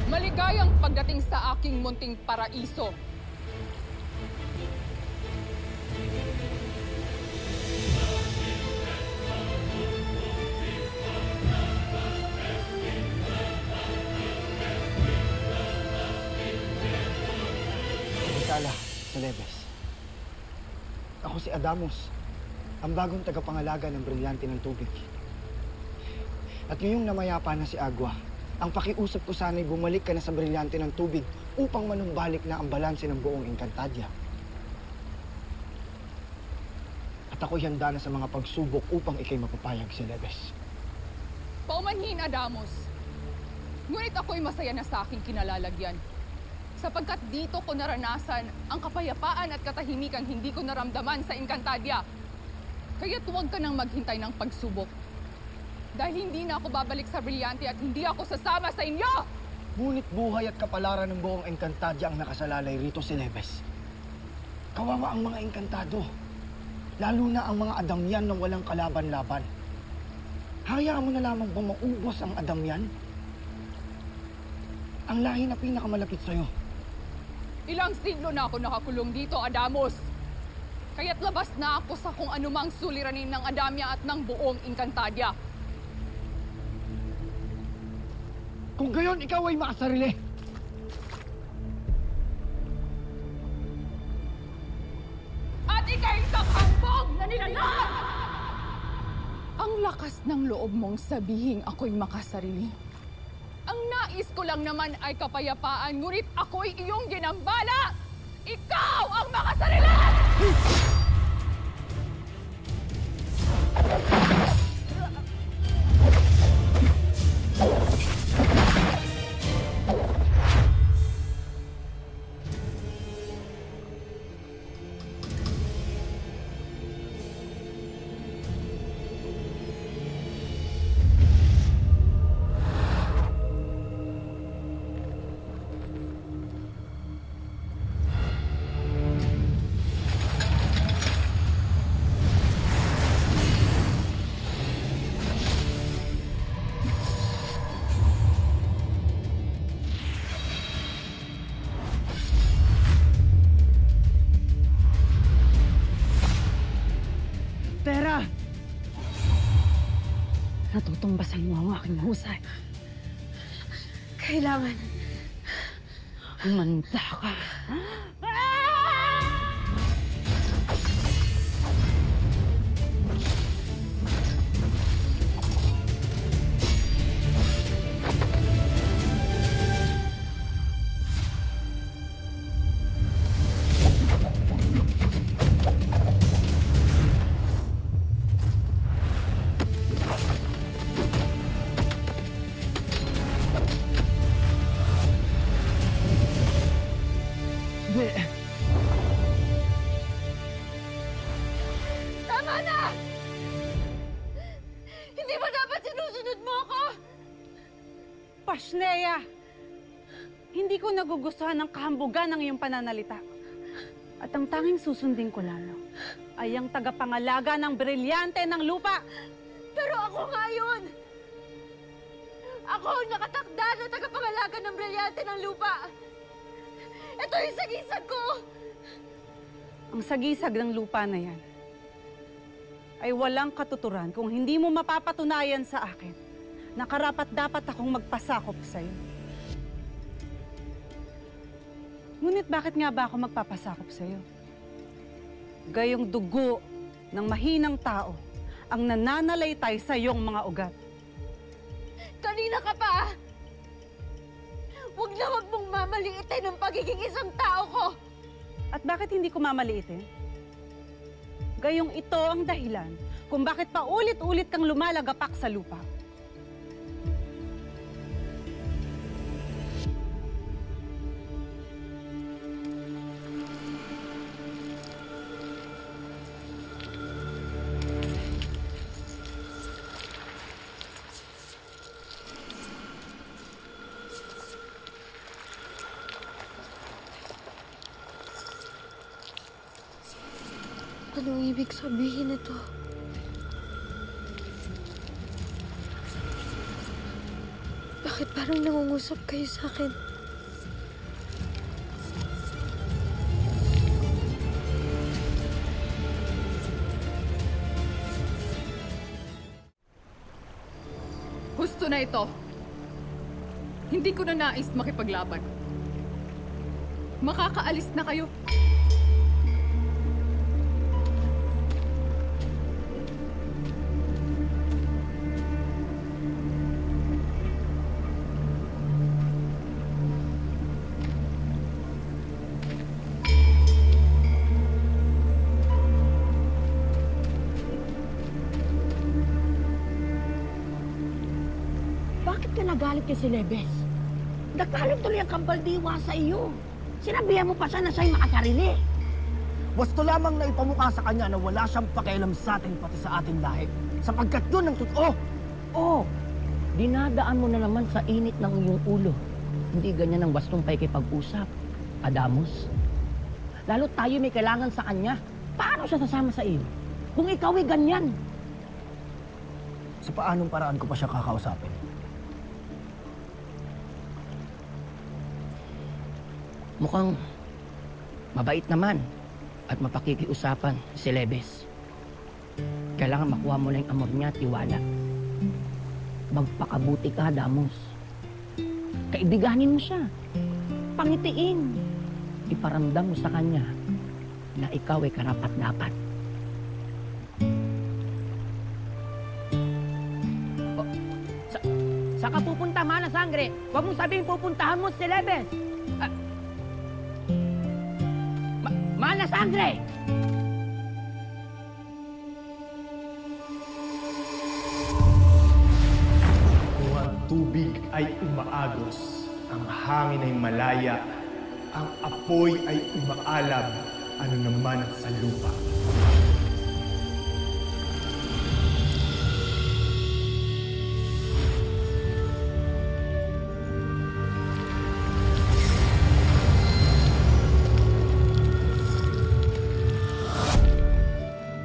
S16: Maligayang pagdating sa aking munting paraiso.
S9: Sala, Celebes. Ako si Adamos, ang bagong tagapangalaga ng brilyante ng tubig. At ngayong namayapa na si Agua, ang pakiusap ko sana'y bumalik ka na sa brilyante ng tubig upang manumbalik na ang balanse ng buong Encantadia. At ako'y handa na sa mga pagsubok upang ikay mapapayag, Celebes.
S16: Paumanhin, Adamos. Ngunit ako'y masaya na sa aking kinalalagyan. Sapagkat dito ko naranasan ang kapayapaan at katahimikang hindi ko naramdaman sa Encantadia. Kaya't huwag ka nang maghintay ng pagsubok. Dahil hindi na ako babalik sa brilyante at hindi ako sasama sa inyo!
S9: Ngunit buhay at kapalaran ng buong Encantadia ang nakasalalay rito, Celebes. Kawawa ang mga Encantado. Lalo na ang mga Adamyan na walang kalaban-laban. Hayaan mo na lamang ba maubos ang Adamyan? Ang lahi na pinakamalapit sa'yo.
S16: Ilang siglo na ako nakakulong dito, Adamos. Kaya't labas na ako sa kung anumang suliranin ng Adamya at ng buong Encantadia.
S9: Kung gayon, ikaw ay makasarili.
S16: At ikay isang hambog na nilalang! Ang lakas ng loob mong sabihin ako'y makasarili. Ang nais ko lang naman ay kapayapaan, ngunit ako'y iyong ginambala! Ikaw ang makasarili!
S1: Tera! Natutumbasan mo ang aking husay. Kailangan umanda ka. Tama na! Hindi ba dapat sinusunod mo ako?
S15: Pashnea! Hindi ko nagugustuhan ng kahambugan ng iyong pananalita. At ang tanging susundin ko lalo ay ang tagapangalaga ng brilyante ng lupa.
S1: Pero ako nga yun! Ako ang nakatakda na tagapangalaga ng brilyante ng lupa! Ito yung sagisag ko!
S15: Ang sagisag ng lupa na yan ay walang katuturan kung hindi mo mapapatunayan sa akin na karapat-dapat akong magpasakop sa'yo. Ngunit bakit nga ba ako magpapasakop sa'yo? Gayong dugo ng mahinang tao ang nananalaytay sa iyong mga ugat.
S1: Kanina ka pa! Huwag na huwag mong mamaliitin ang pagiging isang tao ko!
S15: At bakit hindi ko mamaliitin? Gayong ito ang dahilan kung bakit paulit-ulit kang lumalagapak sa lupa.
S1: Anong ibig sabihin nito? Bakit parang nangungusap kayo sa akin?
S16: Gusto na ito. Hindi ko na nais makipaglaban. Makakaalis na kayo.
S17: Nagalit kay si Lebes. Nagkalit tuloy ang kambaldiwa sa iyo. Sinabihan mo pa siya na siya'y makasarili.
S9: Wasto lamang na ipamukha sa kanya na wala siyang pakialam sa atin pati sa ating lahi. Sapagkat doon ang totoo.
S17: Oo, dinadaan mo na naman sa init ng iyong ulo. Hindi ganyan ang wastong pakikipag-usap, Adamos. Lalo tayo may kailangan sa kanya. Paano siya sasama sa iyo? Kung ikaw ay ganyan.
S9: Sa paanong paraan ko pa siya kakausapin?
S17: Mukhang mabait naman at mapakikiusapan si Lebes. Kailangan makuha mo lang yung amor niya at tiwala. Magpakabuti ka, Damos. Kaibiganin mo siya. Pangitiin. Iparamdam mo sa kanya na ikaw ay karapat-dapat. Saan ka pupunta, Mana Sangre? Huwag mong sabihin pupuntahan mo si Lebes. Mana Sangre!
S6: Kung ang tubig ay umaagos, ang hangin ay malaya, ang apoy ay umaalab, ano naman sa lupa.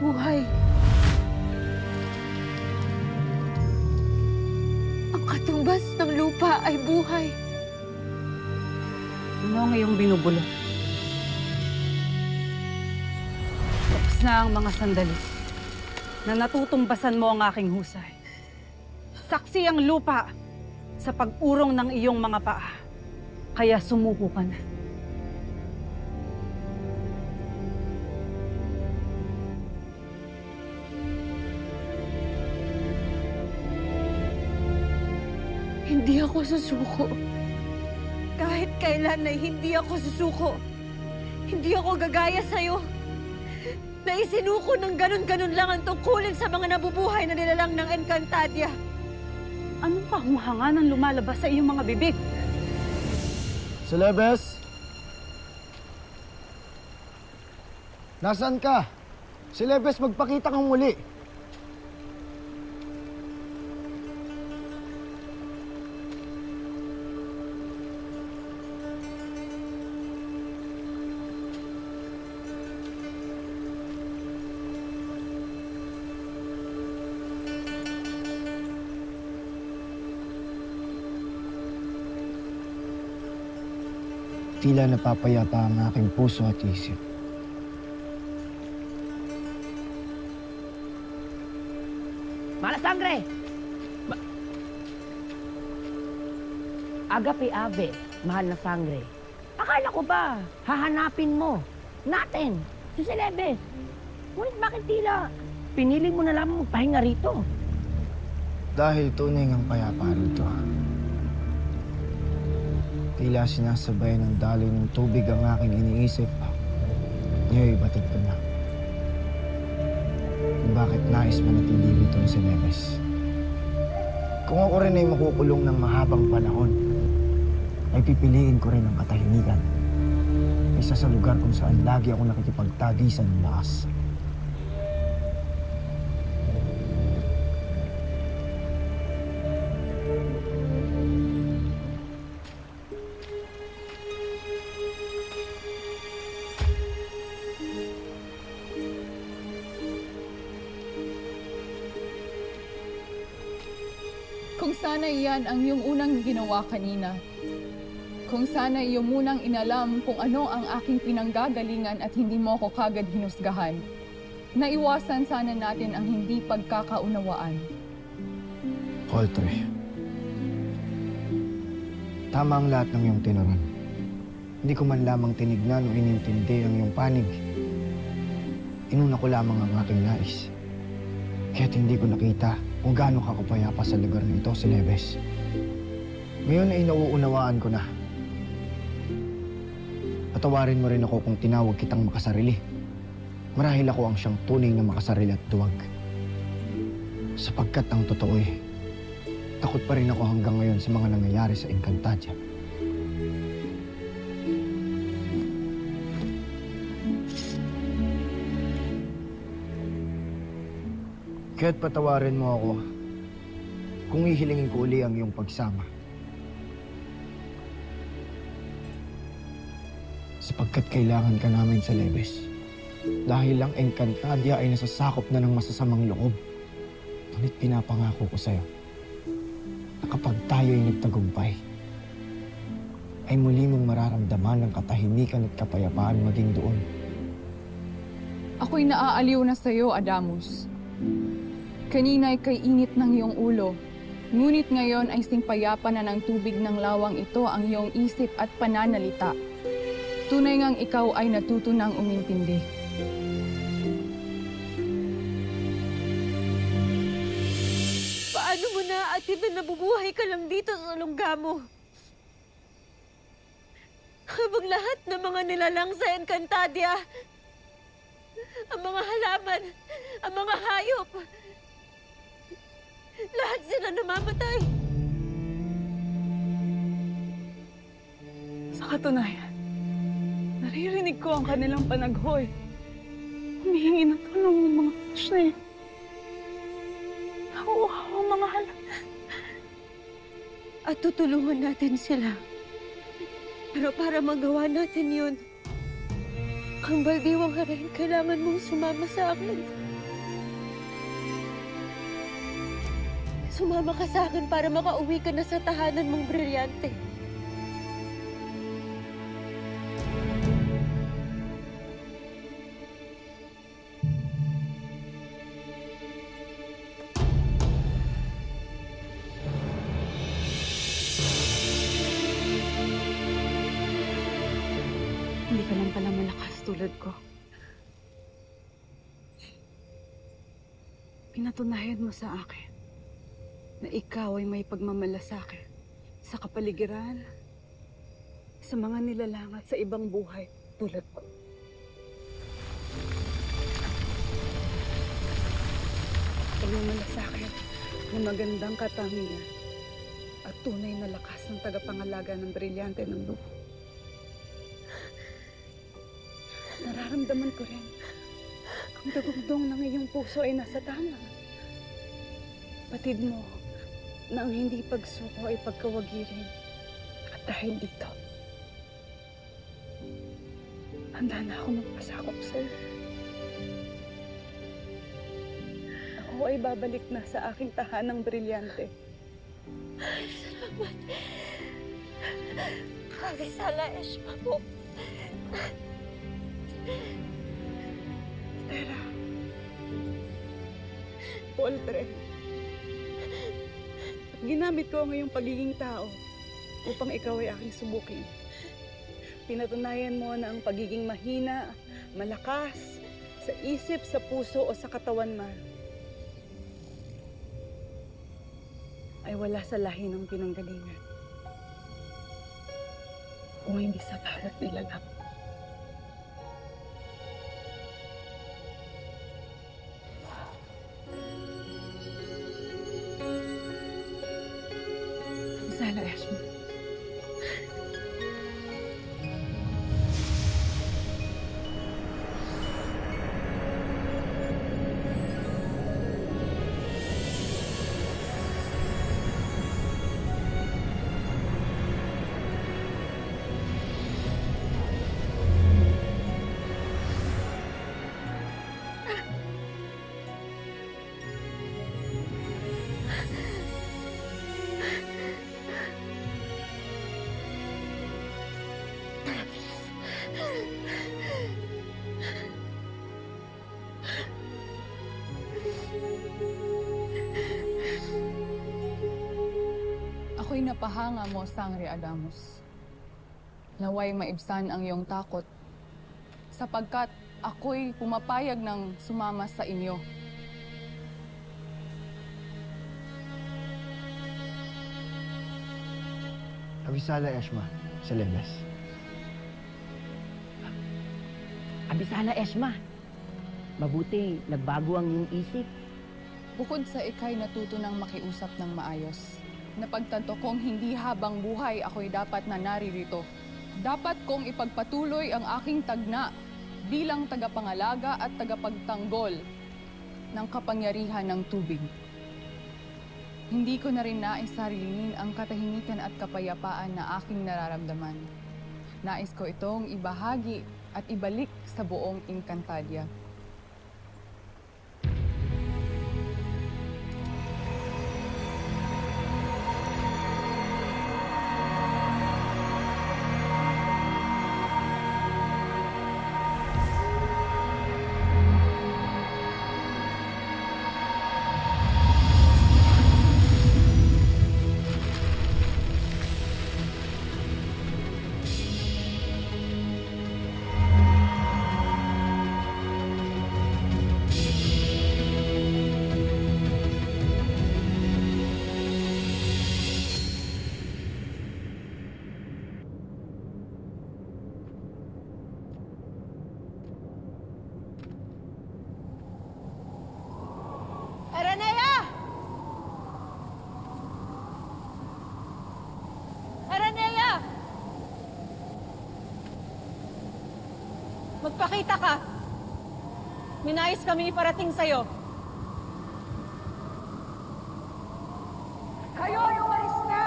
S1: Buhay. Ang katumbas ng lupa ay buhay.
S15: Ano ang iyong binubulong? Tapos na ang mga sandali na natutumbasan mo ang aking husay. Saksi ang lupa sa pag-urong ng iyong mga paa. Kaya sumuko ka na.
S1: Hindi ako susuko. Kahit kailan ay hindi ako susuko. Hindi ako gagaya sa'yo. Na isinuko ng ganun-ganun lang ang tungkulin sa mga nabubuhay na nilalang ng Encantadia.
S15: Anong kahunghangan ang lumalabas sa iyong mga bibig?
S9: Si Lebes? Nasaan ka? Si Lebes, magpakita kang muli. Tila napapayapa ang aking puso at isip.
S17: Mala sangre! Agape ave, mahal na sangre. Akala ko ba, hahanapin mo natin si Celebes. Ngunit bakit tila pinili mo na lamang magpahinga rito?
S9: Dahil tunay ngang payapa rito. Tila sinasabay ng daloy ng tubig ang aking iniisip. Ngayon, batid ko na. Kung bakit nais manatili rito ni Celebes. Kung ako rin ay makukulong ng mahabang panahon, ay pipiliin ko rin ang katahimikan. Isa sa lugar kung saan lagi ako nakikipagtagisan ng lakas.
S16: Kung sana iyan ang iyong unang ginawa kanina. Kung sana iyo munang inalam kung ano ang aking pinanggagalingan at hindi mo ako kagad hinusgahan. Naiwasan sana natin ang hindi pagkakaunawaan.
S9: Coltre, tama ang lahat ng iyong tinuran. Hindi ko man lamang tinignan o inintindi ang iyong panig. Inuna ko lamang ang aking nais. Kaya't hindi ko nakita kung gaano ka kapayapa sa lugar na ito, Celebes. Ngayon ay nauunawaan ko na. Patawarin mo rin ako kung tinawag kitang makasarili. Marahil ako ang siyang tunay na makasarili at duwag. Sapagkat ang totoo ay, takot pa rin ako hanggang ngayon sa mga nangyayari sa Encantadia. Kaya't patawarin mo ako kung ihilingin ko uli ang iyong pagsama. Sapagkat kailangan ka namin sa Celebes. Dahil ang Encantadia ay nasasakop na ng masasamang loob. Ngunit pinapangako ko sa'yo na kapag tayo ay nagtagumpay, ay muli mong mararamdaman ang katahimikan at kapayapaan maging doon.
S16: Ako'y naaaliw na sa'yo, Adamus. Kanina'y kay init ng iyong ulo. Ngunit ngayon ay singpayapa na ng tubig ng lawang ito ang iyong isip at pananalita. Tunay ngang ikaw ay natuto ng umintindi.
S1: Paano mo naaatid na nabubuhay ka lang dito sa lungga mo? Habang lahat ng mga nilalang sa Encantadia, ang mga halaman, ang mga hayop, lahat sila namamatay.
S15: Sa katunayan, naririnig ko ang kanilang panaghoy. Humihingi ng tulong ng mga pusne. Nauuhaw ang mga halaman.
S1: At tutulungan natin sila. Pero para magawa natin yun, ang baldiwang harin, kailangan mong sumama sa akin. Sumama ka sa akin para makauwi ka na sa tahanan mong brilyante.
S15: Hindi ka lang pala malakas tulad ko. Pinatunayan mo sa akin na ikaw ay may pagmamalasakit sa kapaligiran, sa mga nilalang at sa ibang buhay tulad ko. Pagmamalasakit na magandang katangian at tunay na lakas ng tagapangalaga ng brilyante ng lupa. Nararamdaman ko rin ang dugugdong ng iyong puso ay nasa tama. Patid mo na ang hindi pagsuko ay pagkawagi rin. At dahil dito, handa na ako magpasakop sa'yo. Ako ay babalik na sa aking tahanang brilyante.
S1: Salamat. Kagisala, Eshma po.
S15: Tera. Poltre.
S2: Ginamit ko ang iyong pagiging tao upang ikaw ay aking subukin. Pinatunayan mo na ang pagiging mahina, malakas, sa isip, sa puso o sa katawan man, ay wala sa lahi ng pinanggalingan. O hindi sa bawat nilalang. Sala, Ashma.
S16: Ako'y napahanga mo, Sangre Adamos. Naway maibsan ang iyong takot, sapagkat ako'y pumapayag ng sumama sa inyo.
S9: Avisala, Eshma, Celebes.
S17: Abisala, Eshma. Mabuti, nagbago ang iyong isip.
S16: Bukod sa ikay natuto ng makiusap ng maayos, napagtanto kong hindi habang buhay ako'y dapat na naririto. Dapat kong ipagpatuloy ang aking tagna bilang tagapangalaga at tagapagtanggol ng kapangyarihan ng tubig. Hindi ko na rin nais sarilinin ang katahimikan at kapayapaan na aking nararamdaman. Nais ko itong ibahagi at ibalik sa buong Encantadia.
S1: Aranea! Aranea!
S5: Magpakita ka! Minais kami iparating sa'yo.
S18: Kayo ay umalis na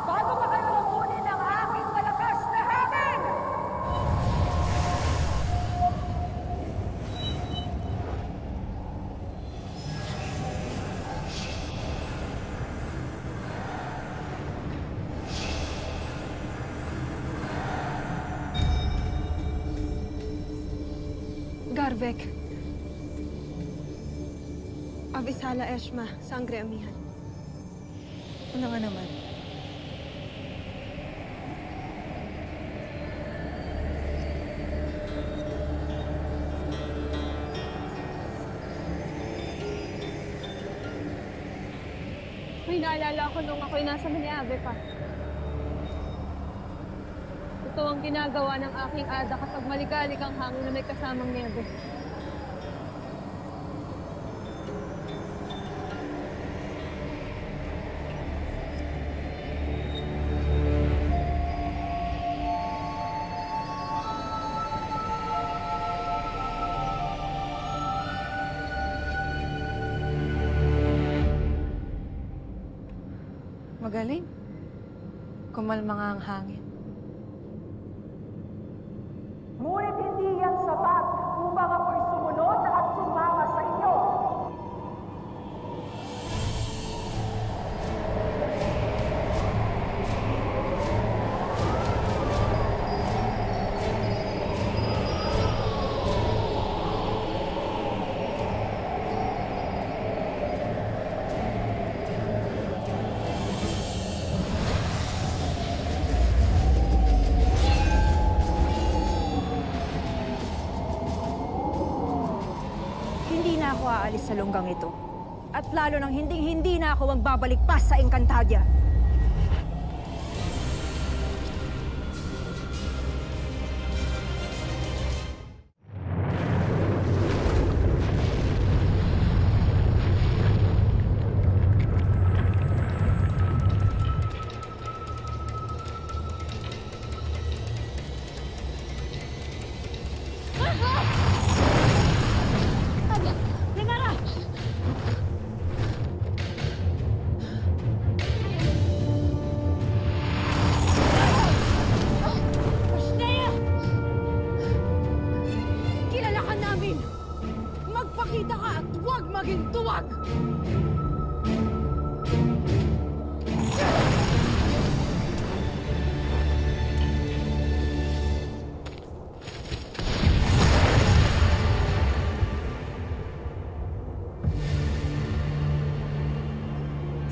S18: bago pa kayo lamunin ng aking malakas na hangin!
S5: Garvek. Avisala, Eshma, Sangre Amihan. Ano nga naman?
S1: May naalala ko nung ako'y nasa Maniabe pa. Ito ang ginagawa ng aking ada kapag maligalik ang hangin na may kasamang niyebe.
S5: Magaling. Kumalma nga ang hangin.
S18: Ngunit hindi yan sapat upang ako'y sumunod at sumama sa inyo.
S10: na ako aalis sa lunggang ito. At lalo nang hindi na ako magbabalik pa sa Encantadia.
S18: Magpakita ka at huwag maging tuwag!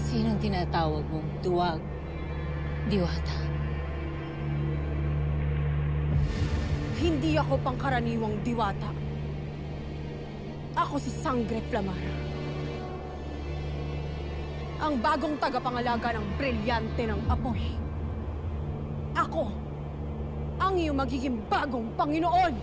S1: Sinong tinatawag mong tuwag, Diwata?
S10: Hindi ako pangkaraniwang diwata. Ako si Sangre Flamara. Ang bagong tagapangalaga ng brilyante ng apoy. Ako ang iyong magiging bagong Panginoon!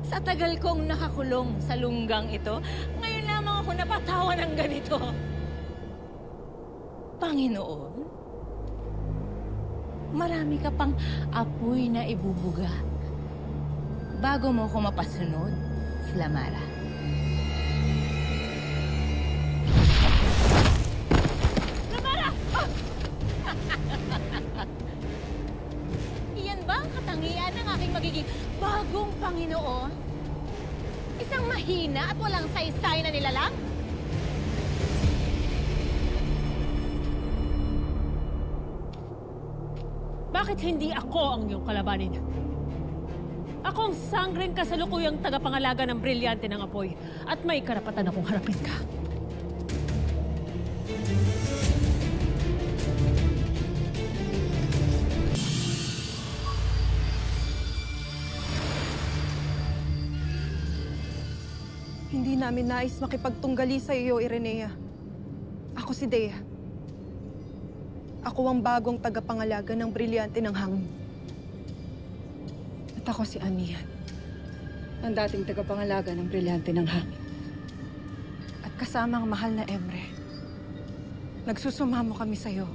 S1: Sa tagal kong nakakulong sa lunggang ito, ngayon lamang ako napatawa ng ganito. Panginoon, marami ka pang apoy na ibubuga bago mo ako mapasunod, Flamara. Flamara! Oh! Iyan ba ang katangian ng aking magiging bagong Panginoon? Isang mahina at walang saysay na nilalang?
S4: Bakit hindi ako ang iyong kalabanin? Ako ang sangreng kasalukuyang tagapangalaga ng brilyante ng apoy at may karapatan akong harapin ka.
S5: Hindi namin nais makipagtunggali sa iyo, Irenea. Ako si Dea. Ako ang bagong tagapangalaga ng brilyante ng hangin. At ako si Amihan, ang dating tagapangalaga ng brilyante ng hangin. At kasama ang mahal na Emre, nagsusumamo kami sa iyo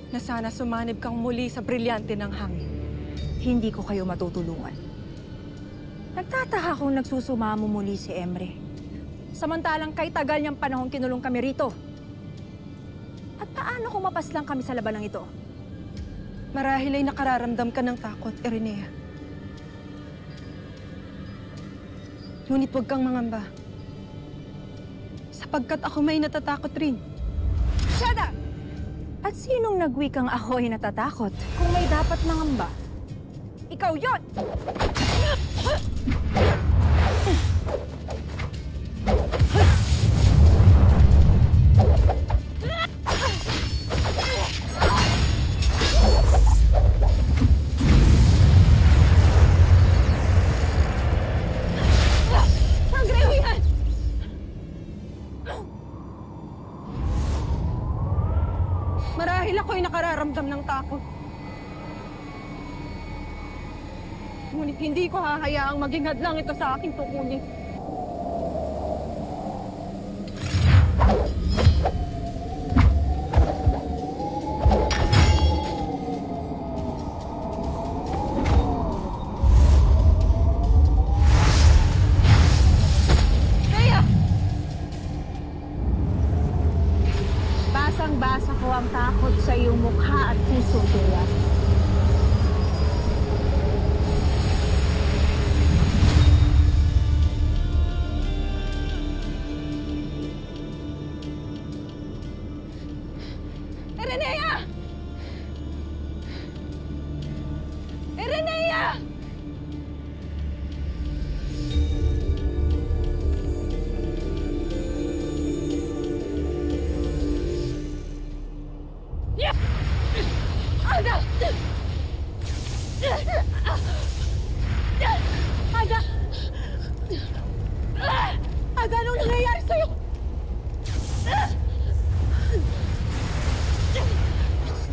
S5: na sana sumanib kang muli sa brilyante ng hangin.
S10: Hindi ko kayo matutulungan. Nagtataka kung nagsusumamo muli si Emre. Samantalang kay tagal niyang panahon kinulong kami rito. At paano kung mapaslang kami sa labanang ito?
S5: Marahil ay nakararamdam ka ng takot, Irenea. Ngunit huwag kang mangamba. Sapagkat ako may natatakot rin.
S10: Shada! At sinong nagwikang ako'y natatakot kung may dapat mangamba? Ikaw yon!
S5: Marahil ako'y nakararamdam ng takot. Ngunit hindi ko hahayaang maging hadlang ito sa aking tukunin.
S10: Basang-basa ko ang takot sa iyong mukha at puso, Dea.
S18: Irenea! Irenea!
S4: Aga! Aga, anong nangyayari sa'yo?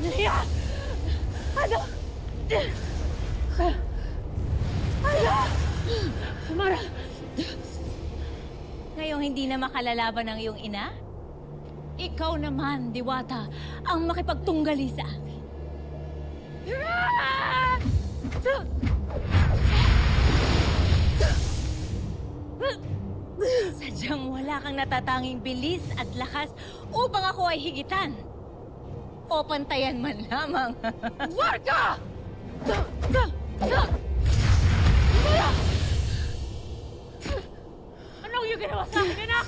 S4: Naya! Aga! Aga! Samara!
S1: Ngayong hindi na makalalaban ang iyong ina? Ikaw naman, Diwata, ang makipagtunggali sa akin. Sadyang wala kang natatanging bilis at lakas upang ako ay higitan. O pantayan man lamang.
S4: Warka! Anong yung ginawa sa akin, anak?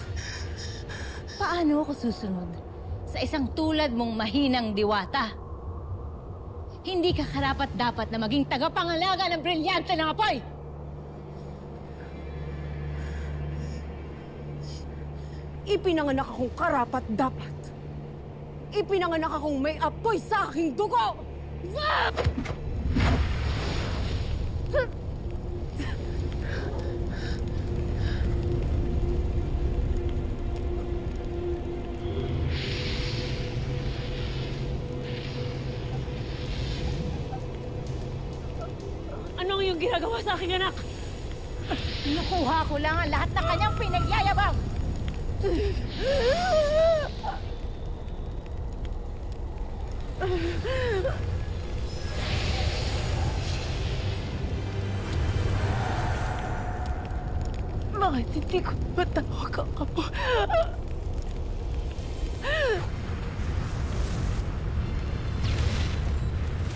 S1: Paano ako susunod sa isang tulad mong mahinang diwata? Hindi ka karapat-dapat na maging tagapangalaga ng brilyante ng apoy!
S4: Ipinanganak akong karapat-dapat. Ipinanganak akong may apoy sa aking dugo! Anong yung ginagawa sa aking anak?
S1: Nakuha ko lang ang lahat ng kanyang pinagyayabang!
S4: Bakit hindi ko matawag ang apo?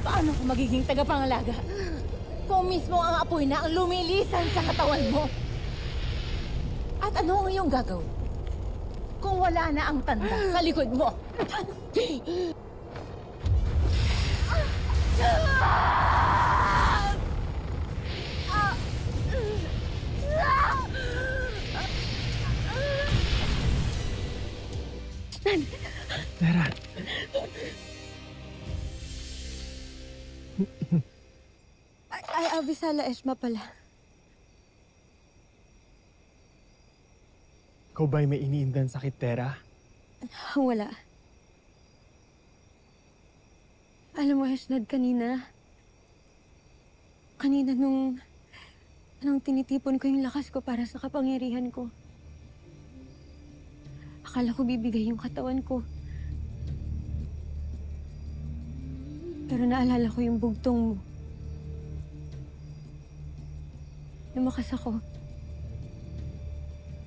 S1: Paano ko magiging tagapangalaga? Kung mismo ang apoy na ang lumilisan sa katawan mo. At ano ang iyong gagawin? Kung wala na ang tanda sa likod mo.
S6: Tara.
S5: Ay, Avisala Eshma pala.
S6: Ikaw ba'y may iniindang sakit, Tera?
S5: Wala. Alam mo, Esnad, kanina nung tinitipon ko yung lakas ko para sa kapangyarihan ko. Akala ko bibigay yung katawan ko. Pero naalala ko yung bugtong mo. Lumakas ako.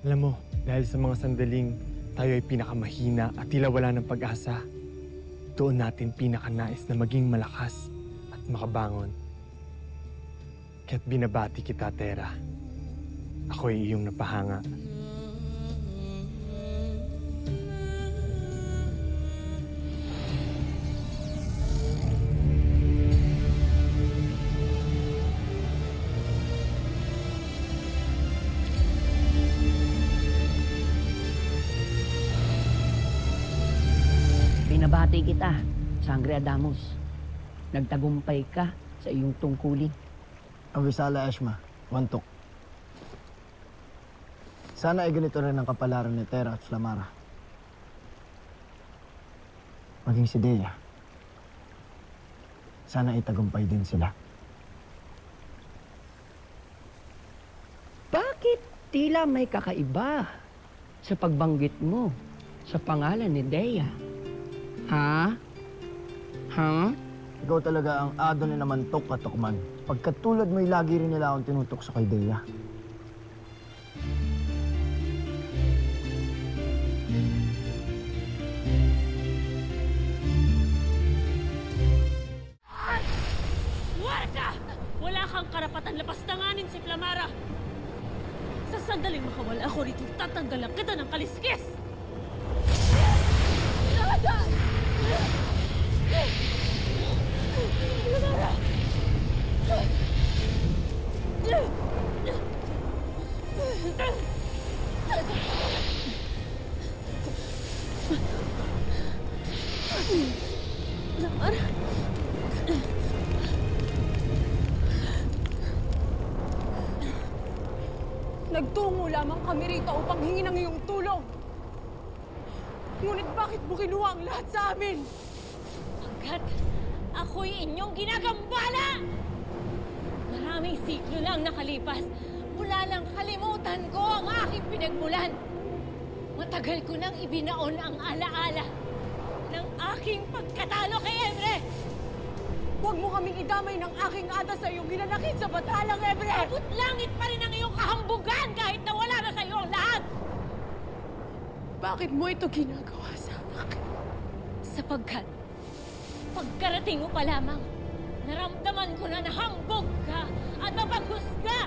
S6: Alam mo, dahil sa mga sandaling tayo ay pinakamahina at tila wala ng pag-asa, doon natin pinakanais na maging malakas at makabangon. Kaya't binabati kita, Tera. Ako ay iyong napahanga.
S17: Binabati kita, Sangre Adamos. Nagtagumpay ka sa iyong tungkulin.
S9: Avisala Eshma, Wantok. Sana ay ganito rin ang kapalaran ni Tera at Flamara. Maging si Dea. Sana ay tagumpay din sila.
S17: Bakit tila may kakaiba sa pagbanggit mo sa pangalan ni Dea? Ha? Ha?
S9: Ikaw talaga ang adon ni namantok at tukman. Pagkatulad mo'y lagi rin nila akong tinutok sa kay Dea.
S4: Warka! Wala kang karapatan lapastanganin si Flamara! Sa sandaling makawala ako rito, tatanggalan kita ng kaliskis! Flamara! Nagtungo lamang kami rito upang hingin ang iyong tulong. Ngunit bakit mo kinuha ang lahat sa amin?
S19: Pagkat ako'y inyong ginagambala! Maraming siklo lang nakalipas mula nang kalimutan ko ang aking pinagmulan. Matagal ko nang ibinaon ang alaala ng aking pagkatalo kay Emre.
S4: Huwag mo kaming idamay ng aking ada sa iyong ginanakit sa batalang Emre!
S19: Abot langit pa rin ang iyong kahambugan kahit nawala na sa iyo ang lahat!
S4: Bakit mo ito ginagawa sa akin?
S19: Sapagkat pagkarating mo pa lamang, naramdaman ko na nahambog ka at napaghusga.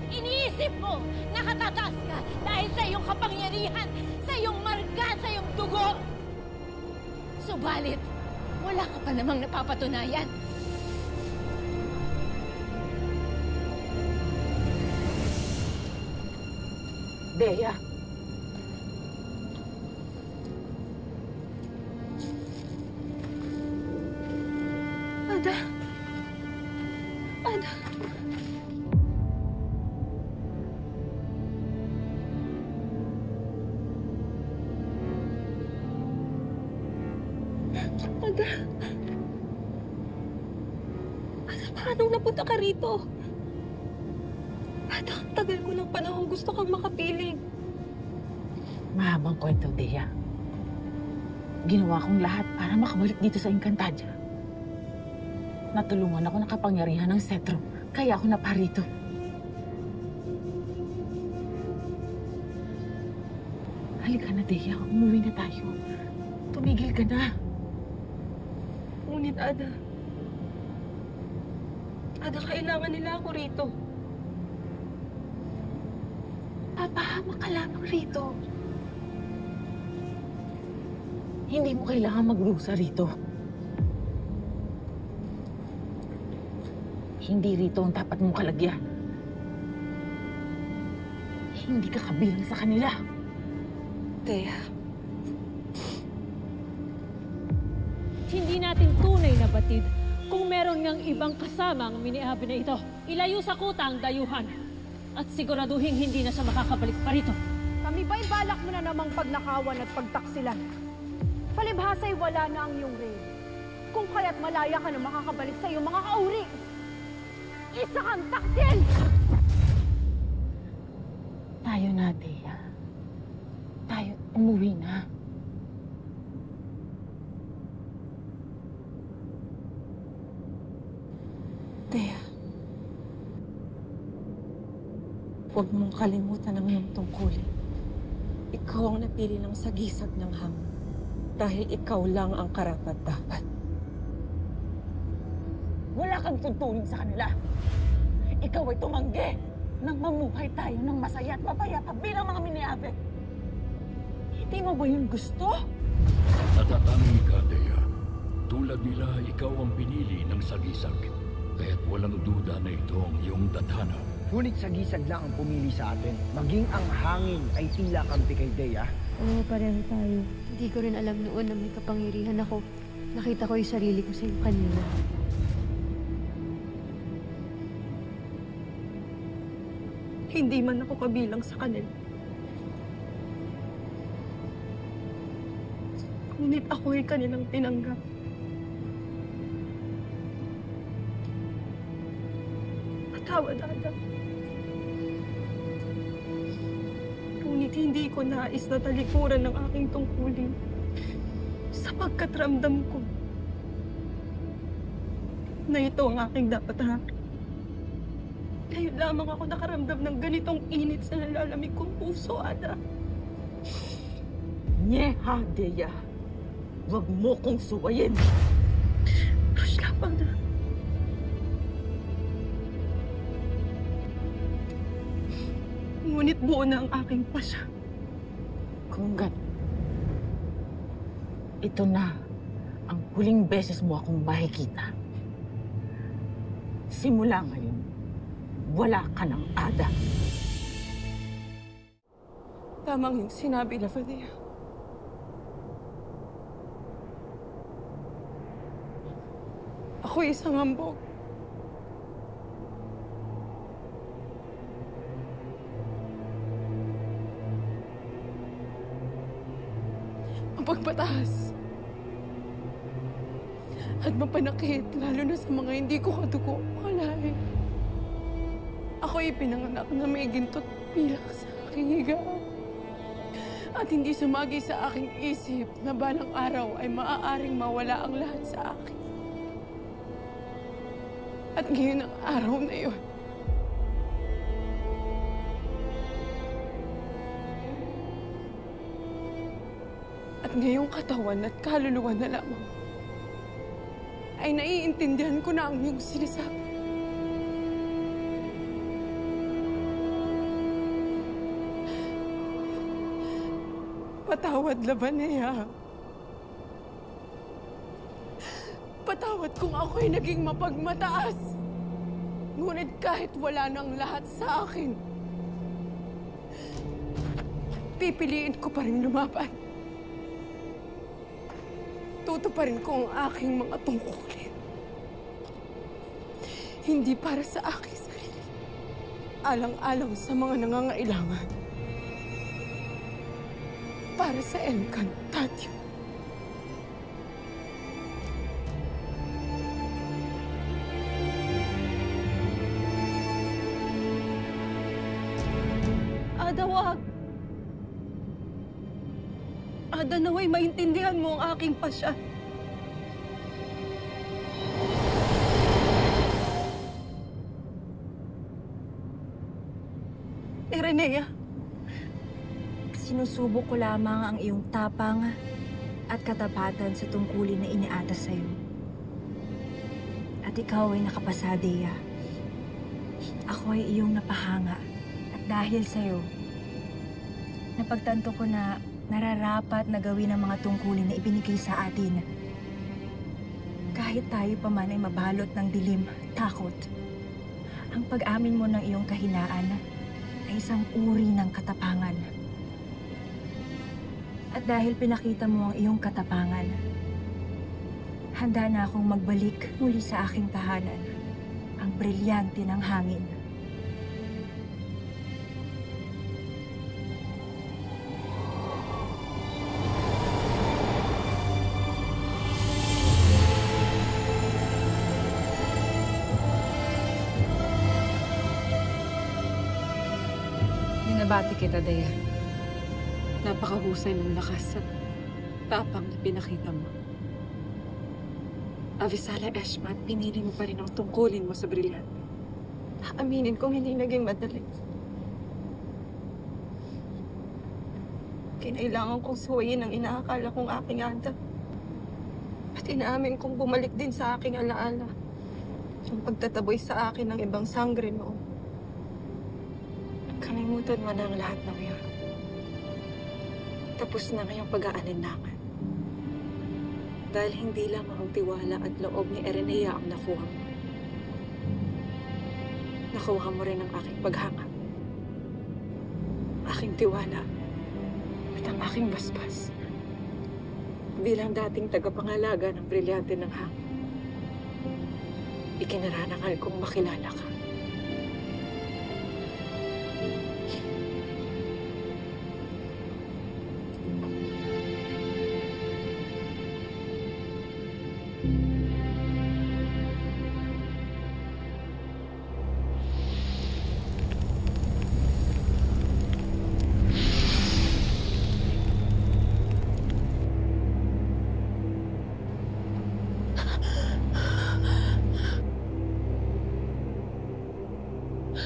S19: Iniisip mo, nakatataas ka dahil sa iyong kapangyarihan, sa iyong marga, sa iyong dugo. Subalit, wala ka pa namang napapatunayan.
S15: Dea.
S1: Ada. Ada. Ada. Ada, paanong napunta ka rito? Ada, ang tagal ko ng panahon gusto kang makapiling.
S15: Mahabang kwento, Dea. Ginawa kong lahat para makabalik dito sa Encantadia. Natulungan ako ng kapangyarihan ng Cetro, kaya ako naparito. Halika na, Dea. Umuwi na tayo. Tumigil ka na.
S1: Ngunit, Ada, kailangan nila ako rito. Papahama ka lamang rito.
S15: Hindi mo kailangan maglusa rito. Hindi rito ang dapat mong kalagyan. Hindi ka kabilang sa kanila.
S1: Dea.
S4: Hindi natin tunay na batid kung meron ngang ibang kasama ang miniabi na ito. Ilayo sa kuta ang dayuhan at siguraduhin hindi na siya makakabalik pa rito.
S10: Kami ba'y balak mo na namang pagnakawan at pagtaksilan? Palibhasa'y wala na ang iyong raid. Kung kaya't malaya ka na makakabalik sa iyong mga kauri. Isa kang taksil!
S15: Tayo na, Dea. Tayo, umuwi na.
S1: Dea. Huwag mong kalimutan ang iyong tungkulin. Ikaw ang napili ng sagisag ng hamon. Dahil ikaw lang ang karapat-dapat.
S15: Wala kang tuntunin sa kanila. Ikaw ay tumanggi nang mamuhay tayo ng masaya at mapayapa bilang mga miniabe. Hindi mo ba yun gusto?
S11: Natatangi ka, Dea. Tulad nila, ikaw ang pinili ng sagisag. Kaya't walang duda na ito ang iyong tadhana.
S9: Ngunit sagisag lang ang pumili sa atin. Maging ang hangin ay tila kampi kay Dea.
S1: Oo, pareho tayo. Hindi ko rin alam noon na may kapangyarihan ako. Nakita ko yung sarili ko sa iyo kanina. Hindi man ako kabilang sa kanila. Ngunit ako'y kanilang tinanggap. Patawad, Ada. Ngunit hindi ko nais na talikuran ng aking tungkulin. Sapagkat ramdam ko na ito ang aking dapat harap. Ngayon lamang ako nakaramdam ng ganitong init sa nalalamig kong puso, Ada.
S15: Nyeha, Dea. Huwag mo kong suwayin.
S1: Rush lamang na. Ngunit buo na ang aking pasya.
S15: Kung ito na ang huling beses mo akong makikita. Simula ngayon, wala ka ng Ada.
S1: Tamang yung sinabi na, Fadea. Ako'y isang hambog.
S10: mataas. At mapanakit, lalo na sa mga hindi ko kadugo kalahin. Ako'y pinanganak na may ginto't pilak sa aking higaan. At hindi sumagi sa aking isip na balang araw ay maaaring mawala ang lahat sa akin. At ngayon ang araw na yun. At ngayong katawan at kaluluwa na lamang ay naiintindihan ko na ang iyong sinasabi. Patawad, Labanea. Patawad kung ako'y naging mapagmataas. Ngunit kahit wala nang lahat sa akin, pipiliin ko pa rin lumaban. Tutuparin ko ang aking mga tungkulin. Hindi para sa aking sarili. Alang-alang sa mga nangangailangan. Para sa Encantadio.
S5: Ada, wag! Ada, naway maintindihan mo ang aking pasya. Irenea,
S20: sinusubok ko lamang ang iyong tapang at katapatan sa tungkulin na iniatas sa'yo. At ikaw ay nakapasa, Dea. Ako ay iyong napahanga. At dahil sa'yo, napagtanto ko na nararapat na gawin ang mga tungkulin na ibinigay sa atin. Kahit tayo pa man ay mabalot ng dilim, takot. Ang pag-amin mo ng iyong kahinaan ay isang uri ng katapangan. At dahil pinakita mo ang iyong katapangan, handa na akong magbalik muli sa aking tahanan, ang brilyante ng hangin.
S2: Binabati kita, Dea. Napakahusay ng lakas at tapang na pinakita mo. Avisala Eshmat, pinili mo pa rin ang tungkulin mo sa brilyante.
S5: Aminin kong hindi naging madali. Kinailangan kong suwayin ang inaakala kong aking Ada. At inaamin kong bumalik din sa aking alaala ang pagtataboy sa akin ng ibang sangre noon.
S2: Kalimutan mo na ang lahat ng iyon. Tapos na ngayong pag-aalinlangan. Dahil hindi lang ang tiwala at loob ni Irenea ang nakuha mo. Nakuha mo rin ang aking paghanga. Aking tiwala at ang aking basbas. Bilang dating tagapangalaga ng brilyante ng hangin, ikinarangal kong makilala ka.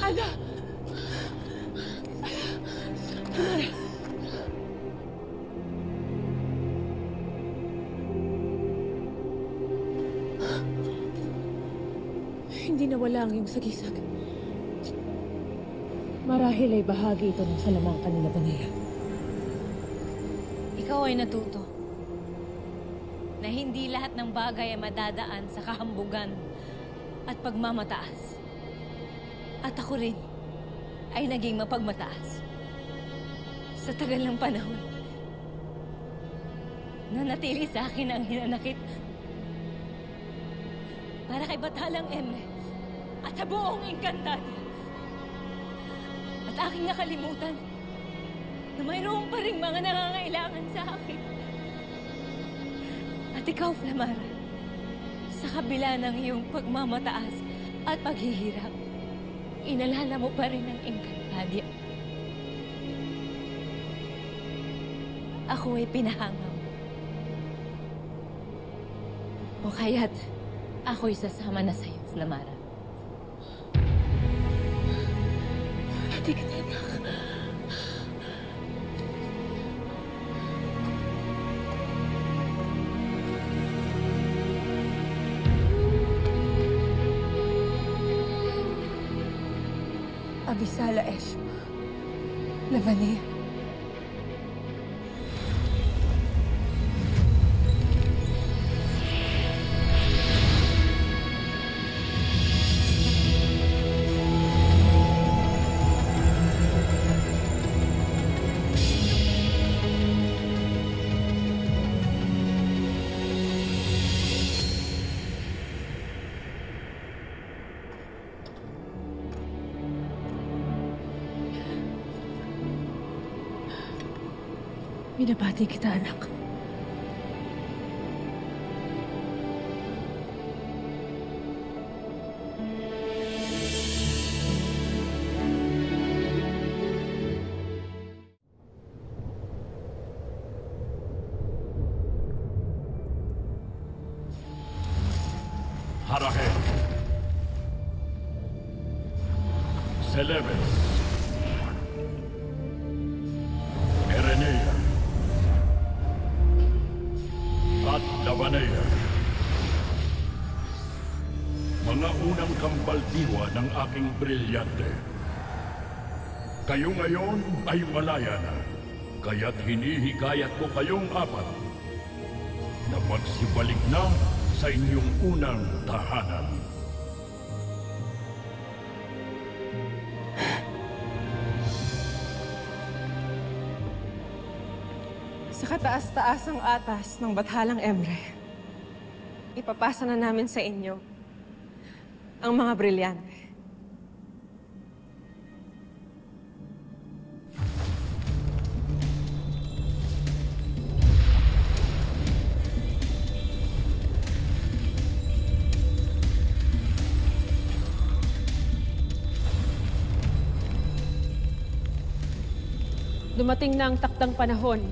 S10: Ada! Kumara! Hindi nawala ang iyong sagisag. Marahil ay bahagi ito ng salamangka ni Labanea.
S19: Ikaw ay natuto na hindi lahat ng bagay ay madadaan sa kahambugan at pagmamataas. At ako rin ay naging mapagmataas. Sa tagal ng panahon, nanatili sa akin ang hinanakit para kay Bathalang Emre at sa buong Encantadia. At aking nakalimutan na mayroon pa ring mga nangangailangan sa akin. At ikaw, Flamara, sa kabila ng iyong pagmamataas at paghihirap, inalala mo pa rin ang Encantadia. Ako ay pinahanga mo. O kaya't ako'y sasama na sa'yo, Flamara. Hindi kita, anak.
S5: Avisala Eshma. Lavanea.
S4: Binabati kita, anak.
S11: Harahe. Celebes. Erenea. At Lavanea. Mga unang kambal-diwa ng aking brilyante. Kayo ngayon ay malaya na, kaya't hinihikayat ko kayong apat na magsibalik na sa inyong unang tahanan.
S2: Sa kataas-taasang atas ng Bathalang Emre, ipapasa na namin sa inyo ang mga brilyante.
S4: Dumating na ang takdang panahon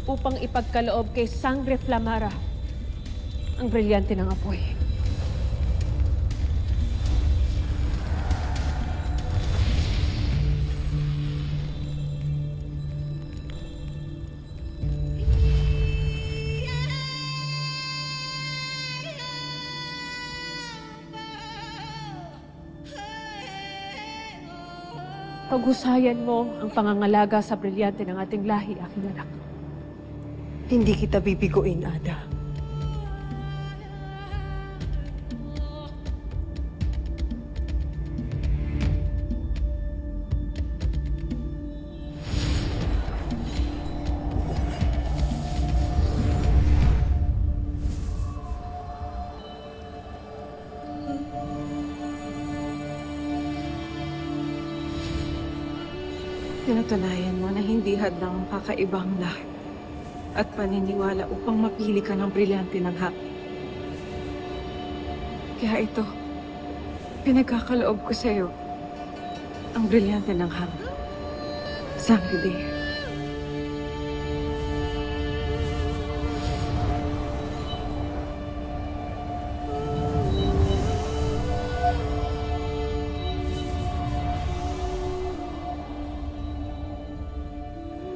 S4: upang ipagkaloob kay Sangre Flamara ang brilyante ng apoy. Paghusayan mo ang pangangalaga sa brilyante ng ating lahi, aking anak.
S2: Hindi kita bibiguin, Ada. Pinatunayan mo na hindi hadlang ang kakaibang lahat at paniniwala upang mapili ka ng brilyante ng hapi. Kaya ito, pinagkakaloob ko sa iyo ang brilyante ng hapi. Sangre Dea.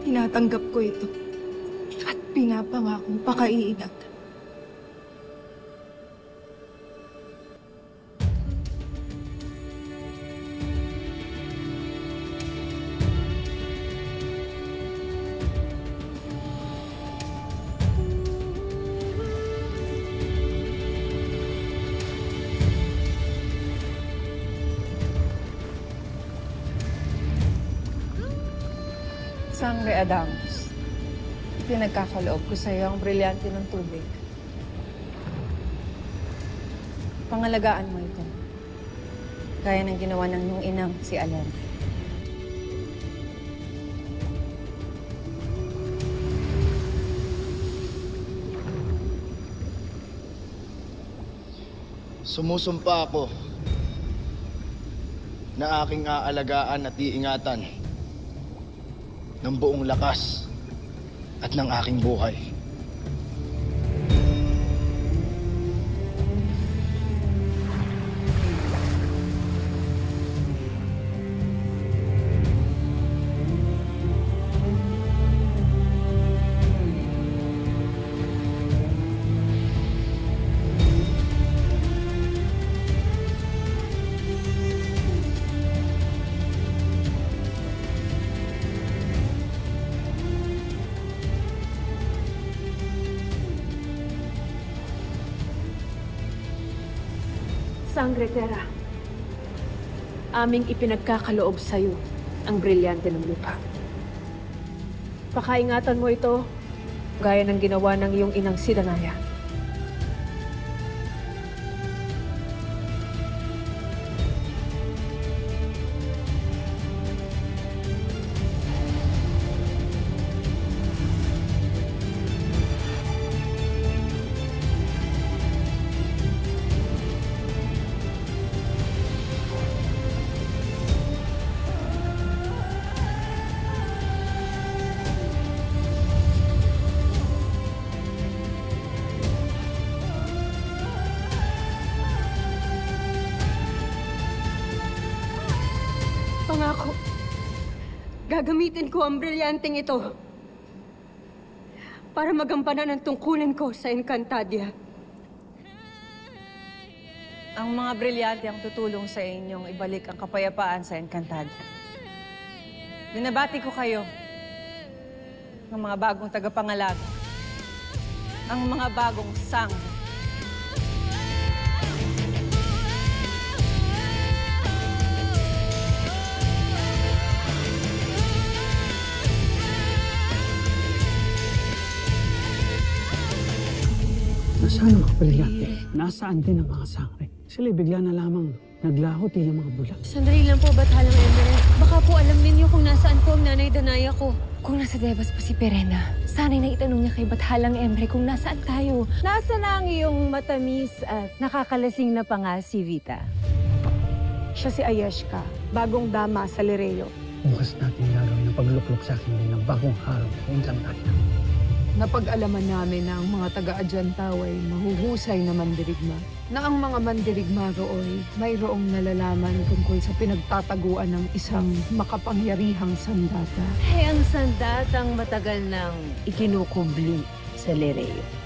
S5: Tinatanggap ko ito at pinapangakong pakaiingat.
S2: Sangre Adamus, pinagkakaloob ko sa iyo ang brilyante ng tubig. Pangalagaan mo ito, gaya ng ginawa ng iyong inang si Alen.
S9: Sumusumpa ako na aking aalagaan at iingatan ng buong lakas at ng aking buhay.
S4: Sangre Terra, aming ipinagkakaloob sa'yo ang brilyante ng lupa. Pakaingatan mo ito gaya ng ginawa ng iyong inang si Danaya.
S1: Pangako, gagamitin ko ang brilyanteng ito para magampanan ang tungkulin ko sa Encantadia.
S15: Ang mga brilyante ang tutulong sa inyong ibalik ang kapayapaan sa Encantadia. Binabati ko kayo ng mga bagong tagapangalaga, ang mga bagong sangre.
S3: Nasaan ang mga brilyante? Nasaan din ang mga sangre? Sila bigla na lamang naglaho tila mga bulag.
S1: Sandali lang po, Bathalang Emre. Baka po alam ninyo kung nasaan po ang nanay Danaya ko. Kung nasa Devas pa si Perena, sana'y naitanong niya kay Bathalang Emre kung nasaan tayo.
S10: Nasa na ang iyong matamis at nakakalasing na pa nga si Vita? Siya si Ayeshka, bagong dama sa Lereo.
S3: Bukas natin gagawin ang pagluklok sa akin din ng bagong harong sa Encantadia.
S2: Napag-alaman namin na ang mga taga-Adyantaw ay mahuhusay na mandirigma. Na ang mga mandirigma rooy mayroong nalalaman tungkol sa pinagtataguan ng isang makapangyarihang sandata.
S1: Ang sandatang matagal nang ikinukubli sa Lereo.